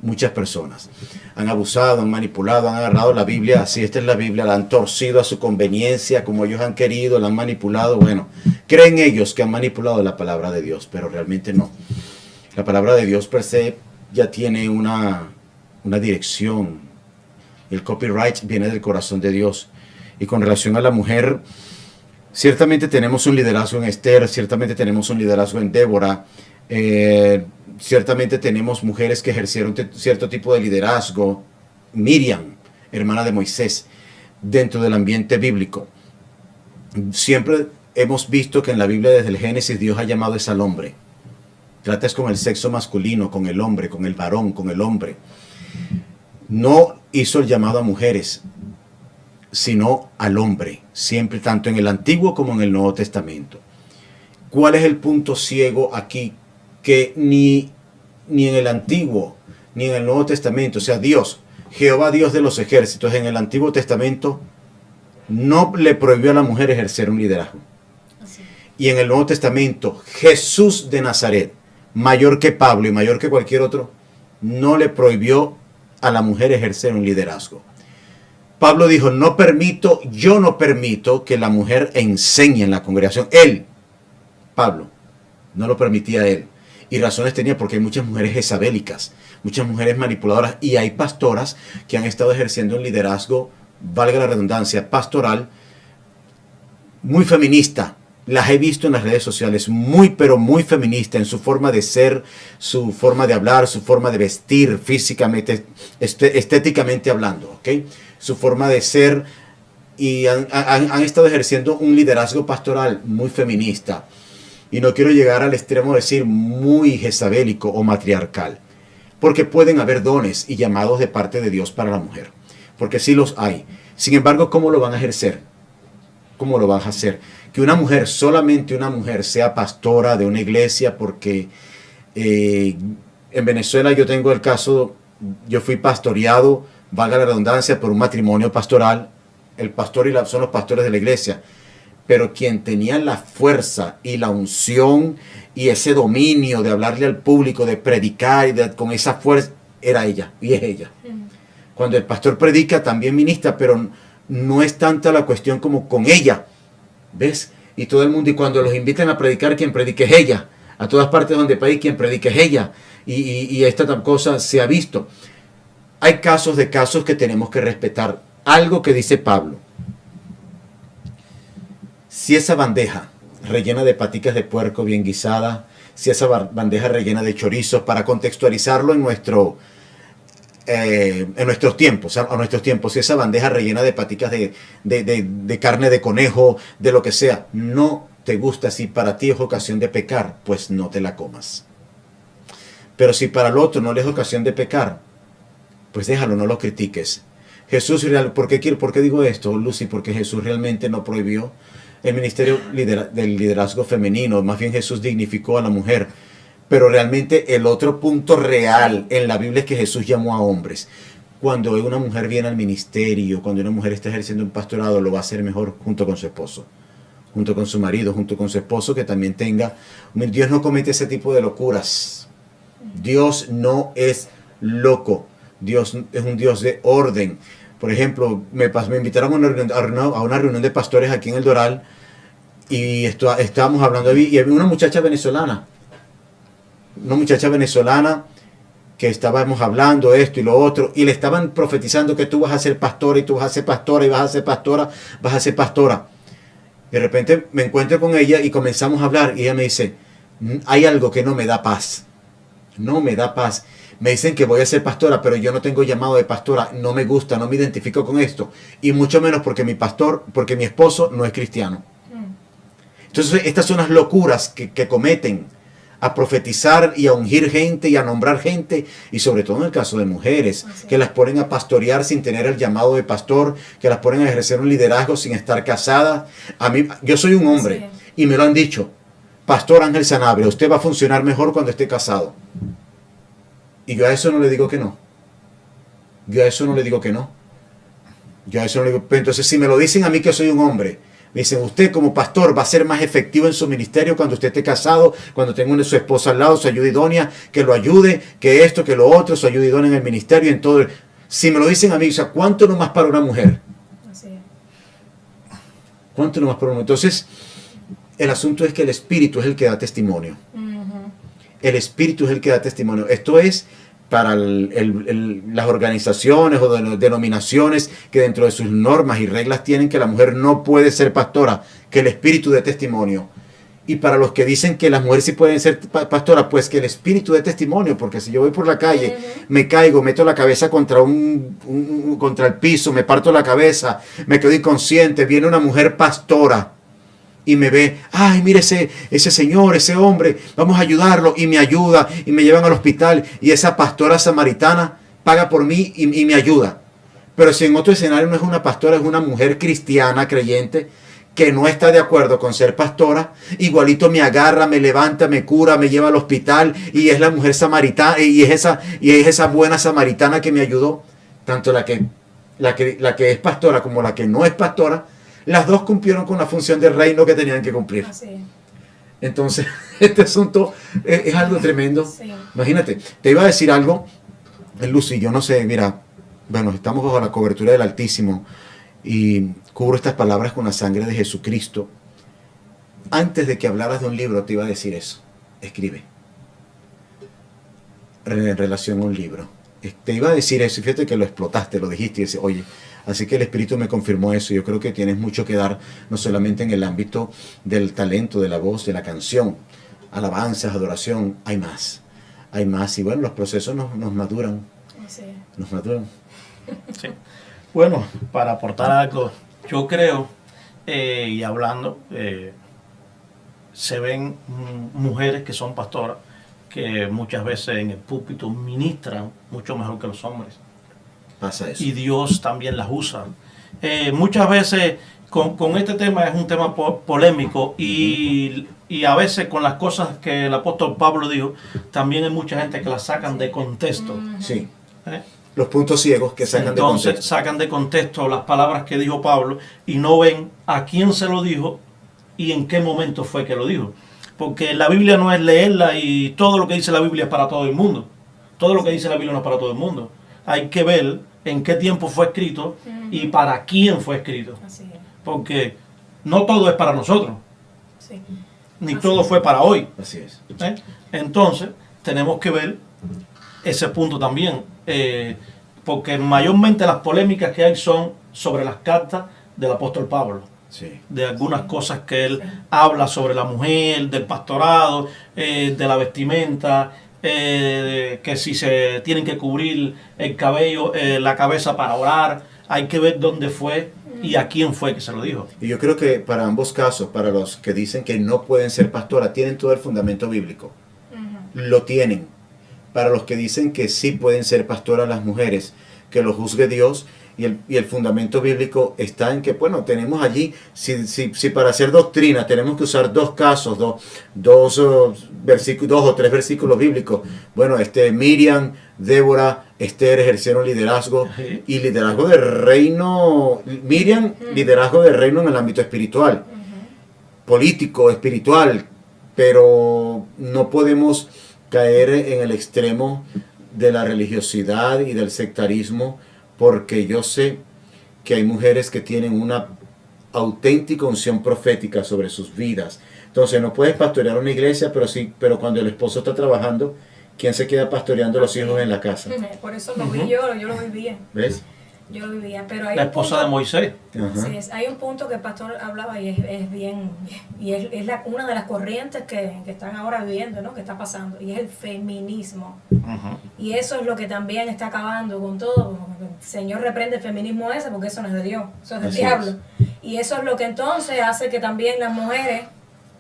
muchas personas. Han abusado, han manipulado, han agarrado la Biblia, así esta es la Biblia, la han torcido a su conveniencia, como ellos han querido, la han manipulado. Bueno, creen ellos que han manipulado la palabra de Dios, pero realmente no. La palabra de Dios per se ya tiene una dirección. El copyright viene del corazón de Dios. Y con relación a la mujer, ciertamente tenemos un liderazgo en Esther, ciertamente tenemos un liderazgo en Débora, ciertamente tenemos mujeres que ejercieron cierto tipo de liderazgo. Miriam, hermana de Moisés, dentro del ambiente bíblico. Siempre hemos visto que en la Biblia desde el Génesis Dios ha llamado es al hombre. Tratas con el sexo masculino, con el hombre, con el varón, con el hombre. No hizo el llamado a mujeres, sino al hombre, siempre tanto en el Antiguo como en el Nuevo Testamento. ¿Cuál es el punto ciego aquí? Que ni en el Antiguo ni en el Nuevo Testamento, o sea, Dios, Jehová Dios de los ejércitos, en el Antiguo Testamento no le prohibió a la mujer ejercer un liderazgo. Así. Y en el Nuevo Testamento, Jesús de Nazaret, mayor que Pablo y mayor que cualquier otro, no le prohibió a la mujer ejercer un liderazgo. Pablo dijo, yo no permito que la mujer enseñe en la congregación. Él, Pablo, no lo permitía a él. Y razones tenía porque hay muchas mujeres jezabélicas, muchas mujeres manipuladoras, y hay pastoras que han estado ejerciendo un liderazgo, valga la redundancia, pastoral, muy feminista. Las he visto en las redes sociales, pero muy feminista en su forma de ser, su forma de hablar, su forma de vestir físicamente, estéticamente hablando, ¿ok? Su forma de ser, y han estado ejerciendo un liderazgo pastoral muy feminista. Y no quiero llegar al extremo de decir muy jezabélico o matriarcal, porque pueden haber dones y llamados de parte de Dios para la mujer, porque sí los hay. Sin embargo, ¿cómo lo van a ejercer? ¿Cómo lo van a hacer? Que una mujer, solamente una mujer, sea pastora de una iglesia, porque en Venezuela yo tengo el caso, yo fui pastoreado, valga la redundancia, por un matrimonio pastoral. El pastor son los pastores de la iglesia, pero quien tenía la fuerza y la unción y ese dominio de hablarle al público, de predicar con esa fuerza, era ella, y es ella. Cuando el pastor predica, también ministra, pero no es tanta la cuestión como con ella. ¿Ves? Y todo el mundo, y cuando los invitan a predicar, quien predique es ella. A todas partes donde país, quien predique es ella. Y esta cosa se ha visto. Hay casos que tenemos que respetar. Algo que dice Pablo. Si esa bandeja rellena de paticas de puerco bien guisada, si esa bandeja rellena de chorizos, para contextualizarlo en nuestros tiempos, si esa bandeja rellena de paticas de carne de conejo, de lo que sea, no te gusta, si para ti es ocasión de pecar, pues no te la comas. Pero si para el otro no le es ocasión de pecar, pues déjalo, no lo critiques. Jesús, ¿por qué digo esto, Lucy? Porque Jesús realmente no prohibió el ministerio del liderazgo femenino, más bien Jesús dignificó a la mujer. Pero realmente el otro punto real en la Biblia es que Jesús llamó a hombres. Cuando una mujer viene al ministerio, cuando una mujer está ejerciendo un pastorado, lo va a hacer mejor junto con su esposo, junto con su marido, junto con su esposo, que también tenga. Dios no comete ese tipo de locuras. Dios no es loco. Dios es un Dios de orden. Por ejemplo, me invitaron a una reunión de pastores aquí en El Doral, y estábamos hablando y había una muchacha venezolana que estábamos hablando esto y lo otro, y le estaban profetizando que tú vas a ser pastora, y tú vas a ser pastora, y vas a ser pastora, vas a ser pastora. De repente me encuentro con ella y comenzamos a hablar, y ella me dice, hay algo que no me da paz. No me da paz. Me dicen que voy a ser pastora, pero yo no tengo llamado de pastora, no me gusta, no me identifico con esto, y mucho menos porque mi esposo no es cristiano. Entonces estas son las locuras que cometen, a profetizar y a ungir gente y a nombrar gente, y sobre todo en el caso de mujeres, que las ponen a pastorear sin tener el llamado de pastor, que las ponen a ejercer un liderazgo sin estar casadas. Yo soy un hombre, y me lo han dicho, Pastor Ángel Sanabria, usted va a funcionar mejor cuando esté casado. Y yo a eso no le digo que no. Pero entonces, si me lo dicen a mí que soy un hombre, Me dicen, usted como pastor va a ser más efectivo en su ministerio cuando usted esté casado, cuando tenga una, su esposa al lado, su ayuda idónea, que lo ayude, que esto, que lo otro, su ayuda idónea en el ministerio, en todo. Si me lo dicen a mí, o sea, ¿cuánto no más para una mujer? Así es. ¿Cuánto no más para una mujer? Entonces, el asunto es que el Espíritu es el que da testimonio. El Espíritu es el que da testimonio. Esto es para las organizaciones o denominaciones que dentro de sus normas y reglas tienen que la mujer no puede ser pastora, que el Espíritu dé testimonio. Y para los que dicen que las mujeres sí pueden ser pastoras, pues que el Espíritu dé testimonio, porque si yo voy por la calle, me caigo, meto la cabeza contra contra el piso, me parto la cabeza, me quedo inconsciente, viene una mujer pastora y me ve, ay, mire ese señor, ese hombre, vamos a ayudarlo, y me ayuda, y me llevan al hospital, y esa pastora samaritana paga por mí y me ayuda. Pero si en otro escenario no es una pastora, es una mujer cristiana, creyente, que no está de acuerdo con ser pastora, igualito me agarra, me levanta, me cura, me lleva al hospital, y es la mujer samaritana, y es esa buena samaritana que me ayudó, tanto la que es pastora como la que no es pastora. Las dos cumplieron con la función del reino que tenían que cumplir. Así. Entonces, este asunto es algo tremendo. Sí. Imagínate, te iba a decir algo, Lucy, yo no sé, mira, bueno, estamos bajo la cobertura del Altísimo y cubro estas palabras con la sangre de Jesucristo. Antes de que hablaras de un libro, te iba a decir eso. Escribe. En relación a un libro. Te iba a decir eso y fíjate que lo explotaste, lo dijiste y dices, oye, así que el Espíritu me confirmó eso. Yo creo que tienes mucho que dar, no solamente en el ámbito del talento, de la voz, de la canción, alabanzas, adoración, hay más. Hay más y bueno, los procesos nos maduran. Sí. Nos maduran. Sí. Bueno, para aportar algo, yo creo, y hablando, se ven mujeres que son pastoras, que muchas veces en el púlpito ministran mucho mejor que los hombres. Pasa eso. Y Dios también las usa. Muchas veces con este tema es un tema polémico y a veces con las cosas que el apóstol Pablo dijo, también hay mucha gente que las sacan de contexto. Sí. ¿Eh? Los puntos ciegos que sacan de Entonces contexto. sacan de contexto las palabras que dijo Pablo y no ven a quién se lo dijo y en qué momento fue que lo dijo. Porque la Biblia no es leerla y todo lo que dice la Biblia es para todo el mundo. Todo lo que dice la Biblia no es para todo el mundo. Hay que ver en qué tiempo fue escrito y para quién fue escrito. Así es. Porque no todo es para nosotros, Sí. ni todo fue para hoy. Así es. ¿Eh? Entonces, tenemos que ver ese punto también, porque mayormente las polémicas que hay son sobre las cartas del apóstol Pablo, Sí. de algunas cosas que él habla sobre la mujer, del pastorado, de la vestimenta, que si se tienen que cubrir el cabello, la cabeza para orar, hay que ver dónde fue y a quién fue que se lo dijo. Y yo creo que para ambos casos, para los que dicen que no pueden ser pastoras, tienen todo el fundamento bíblico. Lo tienen. Para los que dicen que sí pueden ser pastoras las mujeres, que lo juzgue Dios. Y el fundamento bíblico está en que, bueno, tenemos allí, si para hacer doctrina tenemos que usar dos casos, dos o tres versículos bíblicos. Bueno, Miriam, Débora, Esther ejercieron liderazgo y liderazgo de reino. Miriam, liderazgo de reino en el ámbito espiritual, político, espiritual, pero no podemos caer en el extremo de la religiosidad y del sectarismo, porque yo sé que hay mujeres que tienen una auténtica unción profética sobre sus vidas. Entonces no puedes pastorear una iglesia, pero cuando el esposo está trabajando, ¿quién se queda pastoreando a los hijos en la casa? Por eso lo vi yo lo vivía. ¿Ves? Yo lo vivía, pero hay La un esposa punto- de Moisés. Ajá. Sí, hay un punto que el pastor hablaba y es bien, y es una de las corrientes que están ahora viviendo, ¿no? Que está pasando, y es el feminismo. Y eso es lo que también está acabando con todo. El Señor reprende el feminismo ese porque eso no es de Dios, eso es del Así diablo. es. Y eso es lo que entonces hace que también las mujeres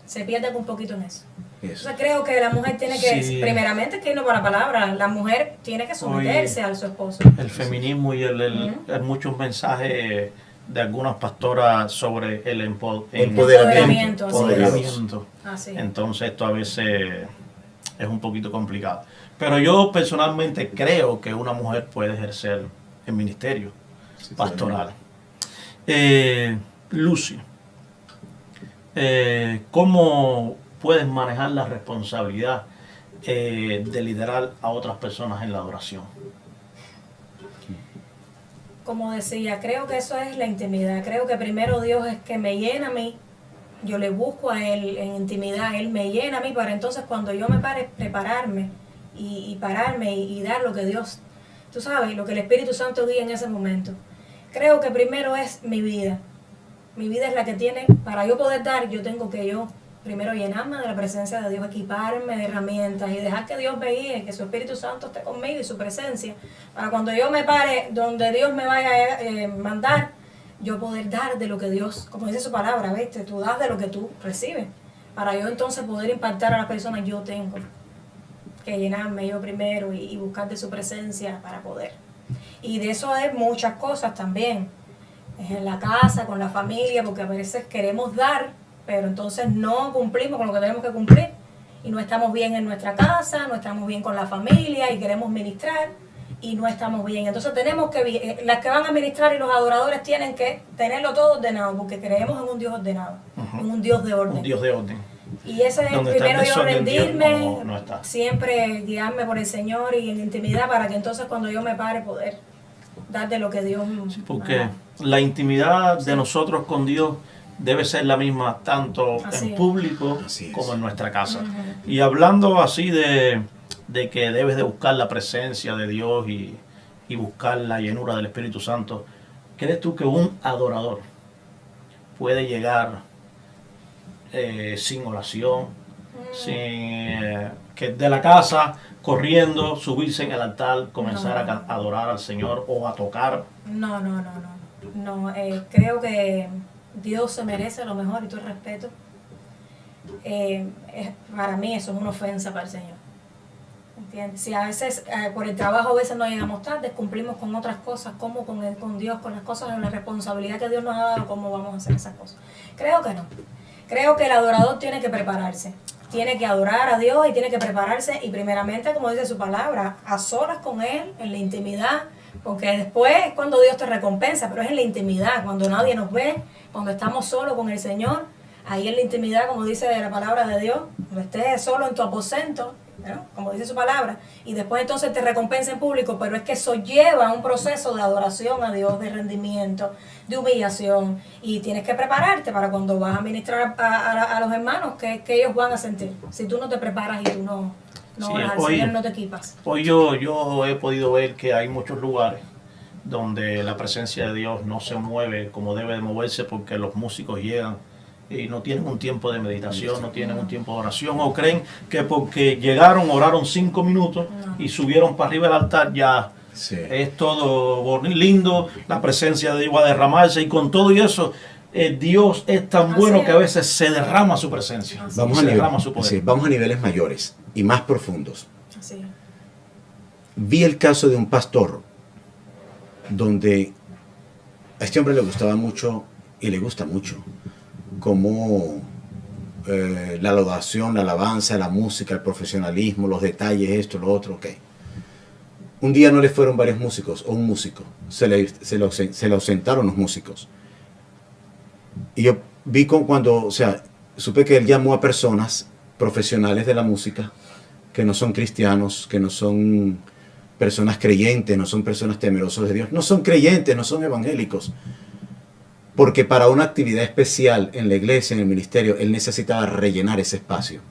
se pierdan un poquito en eso. Eso. Entonces creo que la mujer tiene que, Sí. primeramente, que irnos por la palabra, la mujer tiene que someterse a su esposo. El feminismo y hay muchos mensajes de algunas pastoras sobre el Empoderamiento, así es. empoderamiento. Así. Entonces esto a veces es un poquito complicado. Pero yo personalmente creo que una mujer puede ejercer el ministerio pastoral. Lucy, ¿Cómo puedes manejar la responsabilidad de liderar a otras personas en la adoración? Como decía, creo que eso es la intimidad. Creo que primero Dios es que me llena a mí. Yo le busco a Él en intimidad. Él me llena a mí para entonces cuando yo me pare, prepararme y pararme y dar lo que Dios, tú sabes, lo que el Espíritu Santo guía en ese momento. Creo que primero es mi vida. Mi vida es la que tiene, para yo poder dar, yo tengo que primero llenarme de la presencia de Dios, equiparme de herramientas y dejar que Dios me guíe, que su Espíritu Santo esté conmigo y su presencia, para cuando yo me pare donde Dios me vaya a mandar, yo poder dar de lo que Dios, como dice su palabra, ¿viste? Tú das de lo que tú recibes, para yo entonces poder impactar a las personas. Yo tengo que llenarme yo primero y buscar de su presencia para poder. Y de eso hay muchas cosas también, es en la casa, con la familia, porque a veces queremos dar, pero entonces no cumplimos con lo que tenemos que cumplir y no estamos bien en nuestra casa, no estamos bien con la familia y queremos ministrar y no estamos bien. Entonces tenemos que, las que van a ministrar y los adoradores tienen que tenerlo todo ordenado, porque creemos en un Dios ordenado, en un Dios de orden. Un Dios de orden. Y ese es Donde primero está el yo desorden, Dios rendirme, no está. siempre guiarme por el Señor y en intimidad para que entonces cuando yo me pare poder dar de lo que Dios Sí, porque la intimidad de nosotros con Dios debe ser la misma tanto Así en es. público Así es. como en nuestra casa. Y hablando así de que debes de buscar la presencia de Dios y buscar la llenura del Espíritu Santo, ¿crees tú que un adorador puede llegar sin oración, sin que de la casa corriendo, subirse en el altar, comenzar No. a adorar al Señor o a tocar? No, creo que Dios se merece lo mejor y todo el respeto. Para mí eso es una ofensa para el Señor. ¿Entiendes? Si a veces por el trabajo a veces no llegamos tarde, cumplimos con otras cosas, como con Dios, con las cosas, en la responsabilidad que Dios nos ha dado, ¿cómo vamos a hacer esas cosas? Creo que no. Creo que el adorador tiene que prepararse. Tiene que adorar a Dios y tiene que prepararse y primeramente, como dice su palabra, a solas con Él, en la intimidad, porque después es cuando Dios te recompensa, pero es en la intimidad, cuando nadie nos ve, cuando estamos solos con el Señor, ahí en la intimidad, como dice la palabra de Dios, cuando estés solo en tu aposento, ¿no? Como dice su palabra, y después entonces te recompensa en público, pero es que eso lleva un proceso de adoración a Dios, de rendimiento, de humillación, y tienes que prepararte para cuando vas a ministrar a los hermanos, que ellos van a sentir. Si tú no te preparas y tú no Sí, oras al Señor, no te equipas. Hoy yo he podido ver que hay muchos lugares donde la presencia de Dios no se mueve como debe de moverse porque los músicos llegan y no tienen un tiempo de meditación, no tienen un tiempo de oración, o creen que porque llegaron, oraron 5 minutos y subieron para arriba del altar, ya Sí. es todo lindo, la presencia de Dios va a derramarse, y con todo y eso, Dios es tan Así bueno es. que a veces se derrama su presencia, Vamos se a, derrama su poder. sí, vamos a niveles mayores y más profundos. Así. Vi el caso de un pastor donde a este hombre le gustaba mucho y le gusta mucho como la laudación, la alabanza, la música, el profesionalismo, los detalles, esto, lo otro, ok. Un día no le fueron varios músicos o un músico, se le ausentaron los músicos. Y yo vi cuando, o sea, supe que él llamó a personas profesionales de la música que no son cristianos, que no son personas creyentes, no son personas temerosas de Dios, no son creyentes, no son evangélicos. Porque para una actividad especial en la iglesia, en el ministerio, él necesitaba rellenar ese espacio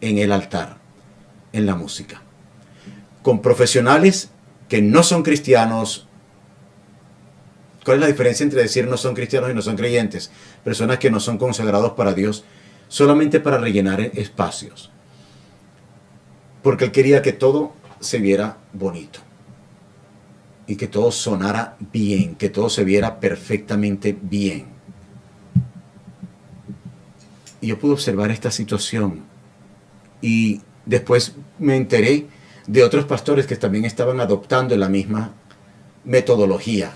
en el altar, en la música. Con profesionales que no son cristianos. ¿Cuál es la diferencia entre decir no son cristianos y no son creyentes? Personas que no son consagrados para Dios, solamente para rellenar espacios. Porque él quería que todo se viera bonito. Y que todo sonara bien, que todo se viera perfectamente bien. Y yo pude observar esta situación. Y después me enteré de otros pastores que también estaban adoptando la misma metodología.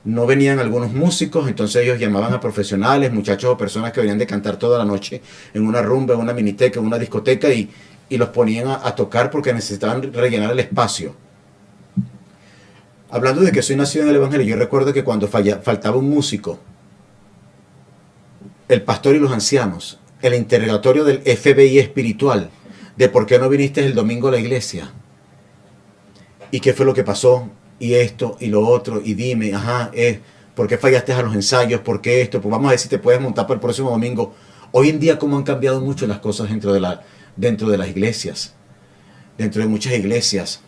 No venían algunos músicos, entonces ellos llamaban a profesionales, muchachos o personas que venían de cantar toda la noche en una rumba, en una miniteca, en una discoteca y los ponían a tocar porque necesitaban rellenar el espacio. Hablando de que soy nacido en el Evangelio, yo recuerdo que cuando faltaba un músico el pastor y los ancianos, el interrogatorio del FBI espiritual, de por qué no viniste el domingo a la iglesia, y qué fue lo que pasó, y esto, y lo otro, y dime, ¿por qué fallaste a los ensayos? ¿Por qué esto? Pues vamos a ver si te puedes montar para el próximo domingo. Hoy en día, cómo han cambiado mucho las cosas dentro de las iglesias, dentro de muchas iglesias.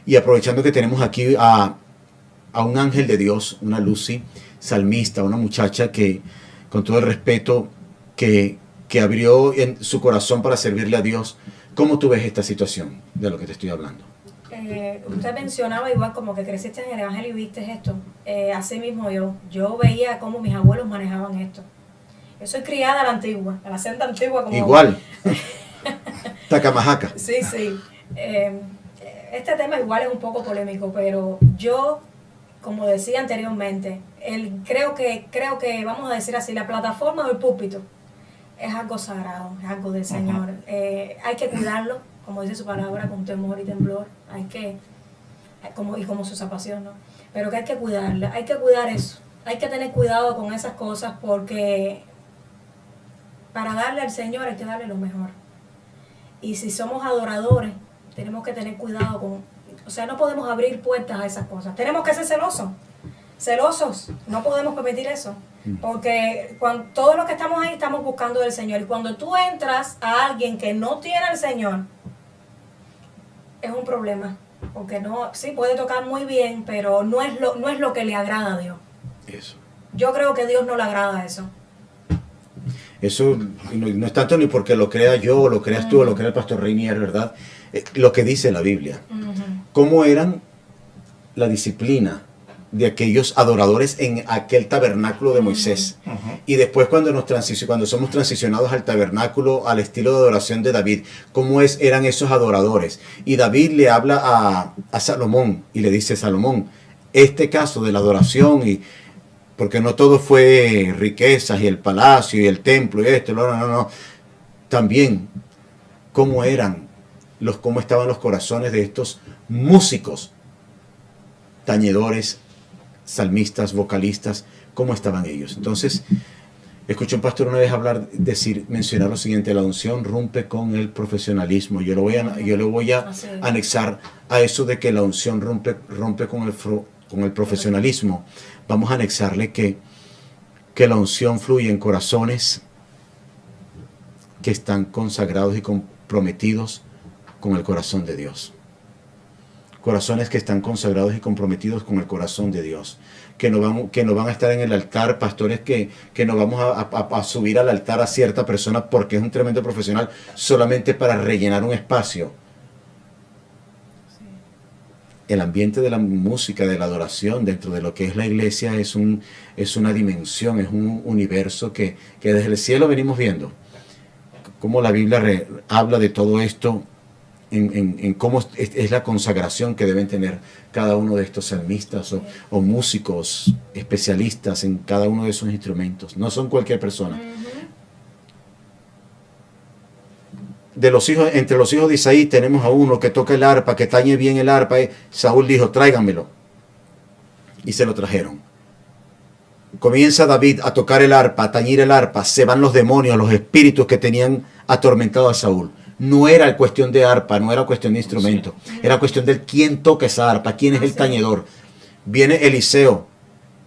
Y aprovechando que tenemos aquí a un ángel de Dios, una Lucy, salmista, una muchacha que, con todo el respeto, que abrió en su corazón para servirle a Dios. ¿Cómo tú ves esta situación de lo que te estoy hablando? Usted mencionaba igual como que creciste en el Evangelio y viste esto. Así mismo yo veía cómo mis abuelos manejaban esto. Yo soy criada a la antigua, a la senda antigua. Como igual. Tacamajaca. Sí. Este tema igual es un poco polémico, pero yo, como decía anteriormente, creo que vamos a decir así, la plataforma o el púlpito es algo sagrado, es algo del Señor. Hay que cuidarlo, como dice su palabra, con temor y temblor. Como su zapación, ¿no? Pero que hay que cuidarla, hay que cuidar eso. Hay que tener cuidado con esas cosas porque para darle al Señor hay que darle lo mejor. Y si somos adoradores, tenemos que tener cuidado no podemos abrir puertas a esas cosas. Tenemos que ser celosos, no podemos permitir eso. Porque todos los que estamos ahí estamos buscando del Señor. Y cuando tú entras a alguien que no tiene al Señor, es un problema. Porque sí puede tocar muy bien, pero no es lo que le agrada a Dios. Eso. Yo creo que a Dios no le agrada eso. Eso no es tanto ni porque lo crea yo, o lo creas tú, o lo crea el pastor Reinier, ¿verdad? Lo que dice la Biblia. ¿Cómo eran la disciplina de aquellos adoradores en aquel tabernáculo de Moisés? Y después cuando somos transicionados al tabernáculo, al estilo de adoración de David, ¿cómo eran esos adoradores? Y David le habla a Salomón y le dice: Salomón, este caso de la adoración, porque no todo fue riquezas y el palacio y el templo y esto, no. También, ¿cómo estaban los corazones de estos músicos, tañedores, salmistas, vocalistas? ¿Cómo estaban ellos? Entonces, escuché un pastor una vez mencionar lo siguiente: la unción rompe con el profesionalismo. Yo lo voy a anexar a eso de que la unción rompe con el profesionalismo. Vamos a anexarle que la unción fluye en corazones que están consagrados y comprometidos con el corazón de Dios. Corazones que están consagrados y comprometidos con el corazón de Dios. Que no van a estar en el altar, pastores que no vamos a subir al altar a cierta persona porque es un tremendo profesional solamente para rellenar un espacio. El ambiente de la música, de la adoración dentro de lo que es la iglesia es una dimensión, es un universo que desde el cielo venimos viendo. Cómo la Biblia habla de todo esto, en cómo es la consagración que deben tener cada uno de estos salmistas o músicos especialistas en cada uno de esos instrumentos. No son cualquier persona. Entre los hijos de Isaí tenemos a uno que toca el arpa, que tañe bien el arpa. Saúl dijo: tráiganmelo. Y se lo trajeron. Comienza David a tocar el arpa, a tañir el arpa. Se van los demonios, los espíritus que tenían atormentado a Saúl. No era cuestión de arpa, no era cuestión de instrumento. Era cuestión de quién toca esa arpa, quién es el tañedor. Viene Eliseo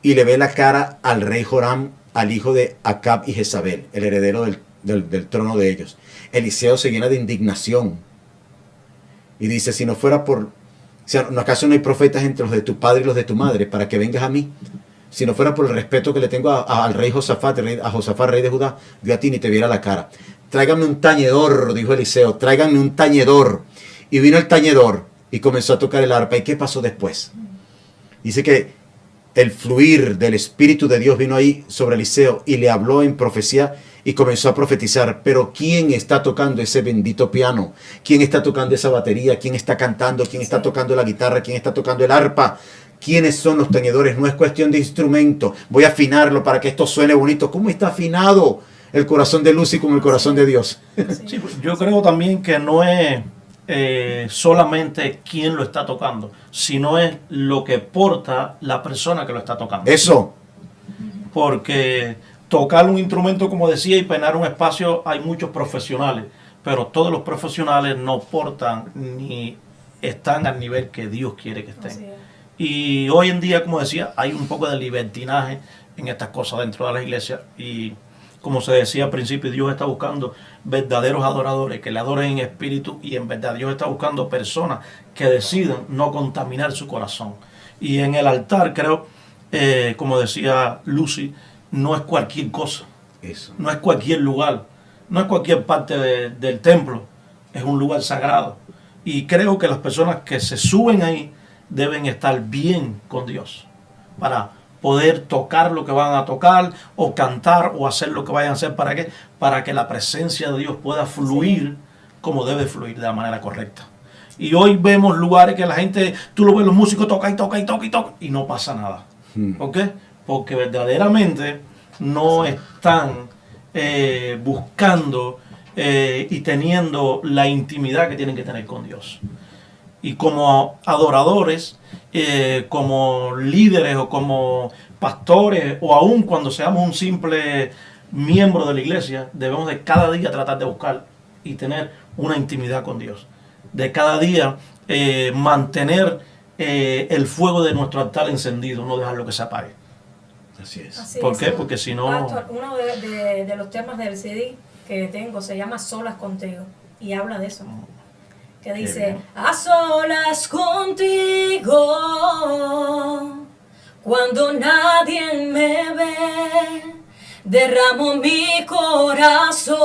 y le ve la cara al rey Joram, al hijo de Acab y Jezabel, el heredero del trono de ellos. Eliseo se llena de indignación y dice: si no fuera ¿acaso no hay profetas entre los de tu padre y los de tu madre para que vengas a mí? Si no fuera por el respeto que le tengo al rey Josafat, a Josafat, rey de Judá, yo a ti ni te viera la cara. Tráiganme un tañedor, dijo Eliseo, tráiganme un tañedor. Y vino el tañedor y comenzó a tocar el arpa. ¿Y qué pasó después? Dice que el fluir del Espíritu de Dios vino ahí sobre Eliseo y le habló en profecía y comenzó a profetizar. Pero ¿quién está tocando ese bendito piano? ¿Quién está tocando esa batería? ¿Quién está cantando? ¿Quién está tocando la guitarra? ¿Quién está tocando el arpa? ¿Quiénes son los tañedores? No es cuestión de instrumento. Voy a afinarlo para que esto suene bonito. ¿Cómo está afinado el corazón de Lucy con el corazón de Dios? Sí, yo creo también que no es solamente quién lo está tocando, sino es lo que porta la persona que lo está tocando. Eso. Porque tocar un instrumento, como decía, y penar un espacio, hay muchos profesionales, pero todos los profesionales no portan ni están al nivel que Dios quiere que estén. Y hoy en día, como decía, hay un poco de libertinaje en estas cosas dentro de la iglesia, y como se decía al principio, Dios está buscando verdaderos adoradores que le adoren en espíritu y en verdad. Dios está buscando personas que decidan no contaminar su corazón. Y en el altar, creo, como decía Lucy, no es cualquier cosa. Eso. No es cualquier lugar. No es cualquier parte del templo. Es un lugar sagrado. Y creo que las personas que se suben ahí deben estar bien con Dios para poder tocar lo que van a tocar o cantar o hacer lo que vayan a hacer. ¿Para qué? Para que la presencia de Dios pueda fluir como debe fluir, de la manera correcta. Y hoy vemos lugares que la gente, tú lo ves, los músicos tocan y tocan y tocan y tocan y no pasa nada. ¿Por qué? Porque verdaderamente no están buscando y teniendo la intimidad que tienen que tener con Dios. Y como adoradores, como líderes o como pastores, o aún cuando seamos un simple miembro de la iglesia, debemos de cada día tratar de buscar y tener una intimidad con Dios. De cada día mantener el fuego de nuestro altar encendido, no dejarlo que se apague. Así es. Así ¿Por es. qué? Porque si no... Pastor, uno de los temas del CD que tengo se llama Solas Contigo y habla de eso. Que dice, a solas contigo, cuando nadie me ve, derramo mi corazón.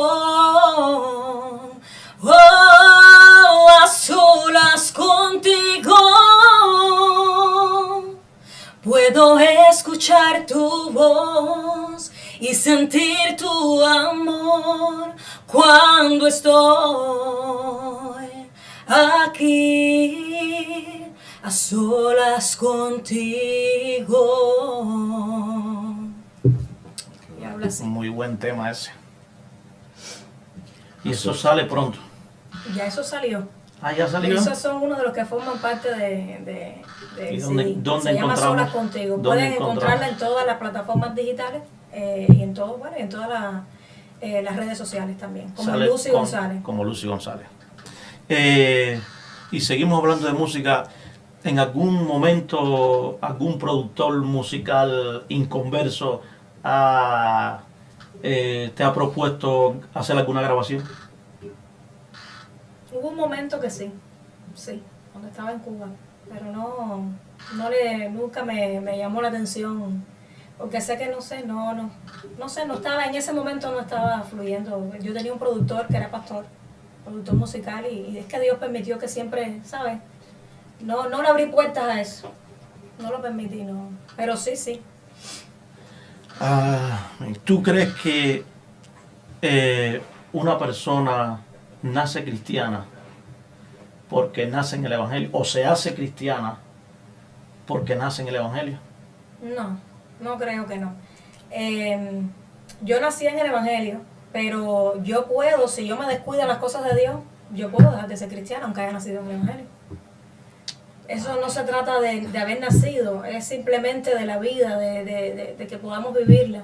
Oh, a solas contigo, puedo escuchar tu voz y sentir tu amor cuando estoy aquí a solas contigo. Y habla así. Muy buen tema ese. Y eso sale pronto. Ya eso salió. Ah, ya salió. Esos son uno de los que forman parte de ¿Y CD. dónde Se llama encontramos? Solas Contigo. ¿Dónde Pueden encontramos? encontrarla en todas las plataformas digitales y en todo, bueno, en todas las redes sociales también, como Sale Lucy González. Como Lucy González. Y seguimos hablando de música. ¿En algún momento algún productor musical inconverso te ha propuesto hacer alguna grabación? Hubo un momento que sí, cuando estaba en Cuba, pero nunca me llamó la atención, porque sé que no estaba, en ese momento no estaba fluyendo. Yo tenía un productor que era pastor, productor musical, y es que Dios permitió que siempre, ¿sabes? No le abrí puertas a eso, no lo permití, no, pero sí. ¿Tú crees que una persona nace cristiana porque nace en el Evangelio, o se hace cristiana porque nace en el Evangelio? No creo que no. Yo nací en el Evangelio, pero yo puedo, si yo me descuido en las cosas de Dios, yo puedo dejar de ser cristiana aunque haya nacido en el Evangelio. Eso no se trata de haber nacido, es simplemente de la vida, de que podamos vivirla.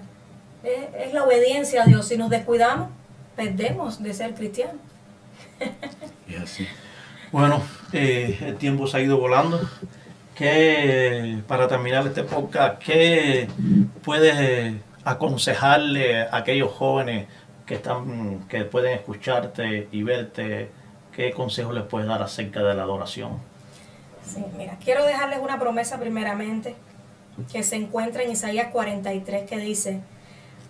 Es la obediencia a Dios. Si nos descuidamos, perdemos de ser cristianos. Y así. Bueno, el tiempo se ha ido volando. Para terminar este podcast, ¿qué puedes aconsejarle a aquellos jóvenes que pueden escucharte y verte? ¿Qué consejo les puedes dar acerca de la adoración? Sí, mira, quiero dejarles una promesa primeramente que se encuentra en Isaías 43, que dice: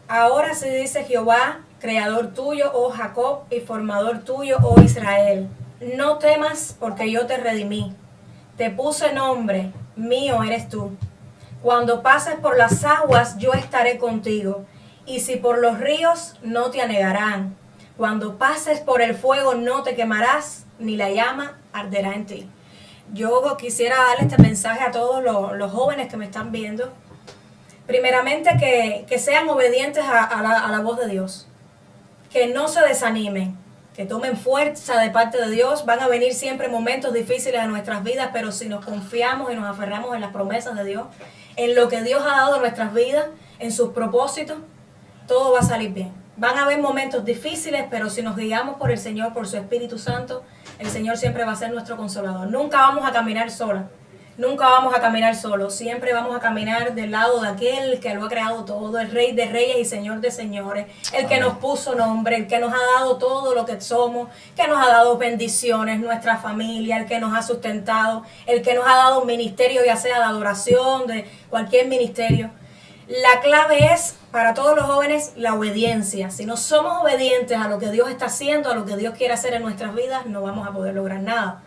ahora sí dice Jehová, creador tuyo, oh Jacob, y formador tuyo, oh Israel, no temas, porque yo te redimí, te puse nombre, mío eres tú. Cuando pases por las aguas, yo estaré contigo, y si por los ríos, no te anegarán. Cuando pases por el fuego, no te quemarás, ni la llama arderá en ti. Yo quisiera darle este mensaje a todos los jóvenes que me están viendo. Primeramente, que sean obedientes a la voz de Dios. Que no se desanimen, que tomen fuerza de parte de Dios. Van a venir siempre momentos difíciles en nuestras vidas, pero si nos confiamos y nos aferramos en las promesas de Dios, en lo que Dios ha dado en nuestras vidas, en sus propósitos, todo va a salir bien. Van a haber momentos difíciles, pero si nos guiamos por el Señor, por su Espíritu Santo, el Señor siempre va a ser nuestro consolador. Nunca vamos a caminar sola. Nunca vamos a caminar solos, siempre vamos a caminar del lado de aquel que lo ha creado todo, el Rey de Reyes y Señor de Señores, el que nos puso nombre, el que nos ha dado todo lo que somos, que nos ha dado bendiciones, nuestra familia, el que nos ha sustentado, el que nos ha dado un ministerio, ya sea de adoración, de cualquier ministerio. La clave es, para todos los jóvenes, la obediencia. Si no somos obedientes a lo que Dios está haciendo, a lo que Dios quiere hacer en nuestras vidas, no vamos a poder lograr nada.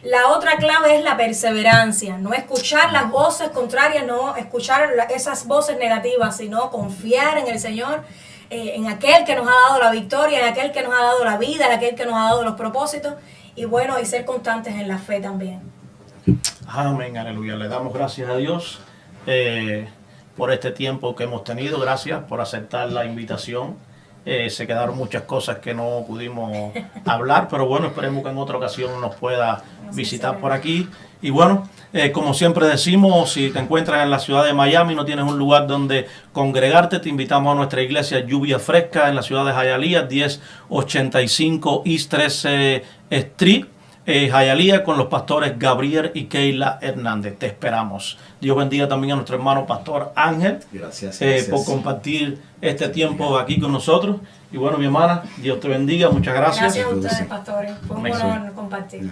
La otra clave es la perseverancia, no escuchar las voces contrarias, no escuchar esas voces negativas, sino confiar en el Señor, en aquel que nos ha dado la victoria, en aquel que nos ha dado la vida, en aquel que nos ha dado los propósitos, y bueno, y ser constantes en la fe también. Amén, aleluya. Le damos gracias a Dios por este tiempo que hemos tenido. Gracias por aceptar la invitación. Se quedaron muchas cosas que no pudimos hablar, pero bueno, esperemos que en otra ocasión nos pueda visitar por aquí. Y bueno, como siempre decimos, si te encuentras en la ciudad de Miami, no tienes un lugar donde congregarte, te invitamos a nuestra iglesia Lluvia Fresca en la ciudad de Hialeah, 1085 East 13 Street. Hialeah, con los pastores Gabriel y Keila Hernández. Te esperamos. Dios bendiga también a nuestro hermano pastor Ángel. Gracias. Por compartir este tiempo aquí con nosotros. Y bueno, mi hermana, Dios te bendiga. Muchas gracias. Gracias a ustedes, pastores. Fue un honor compartir.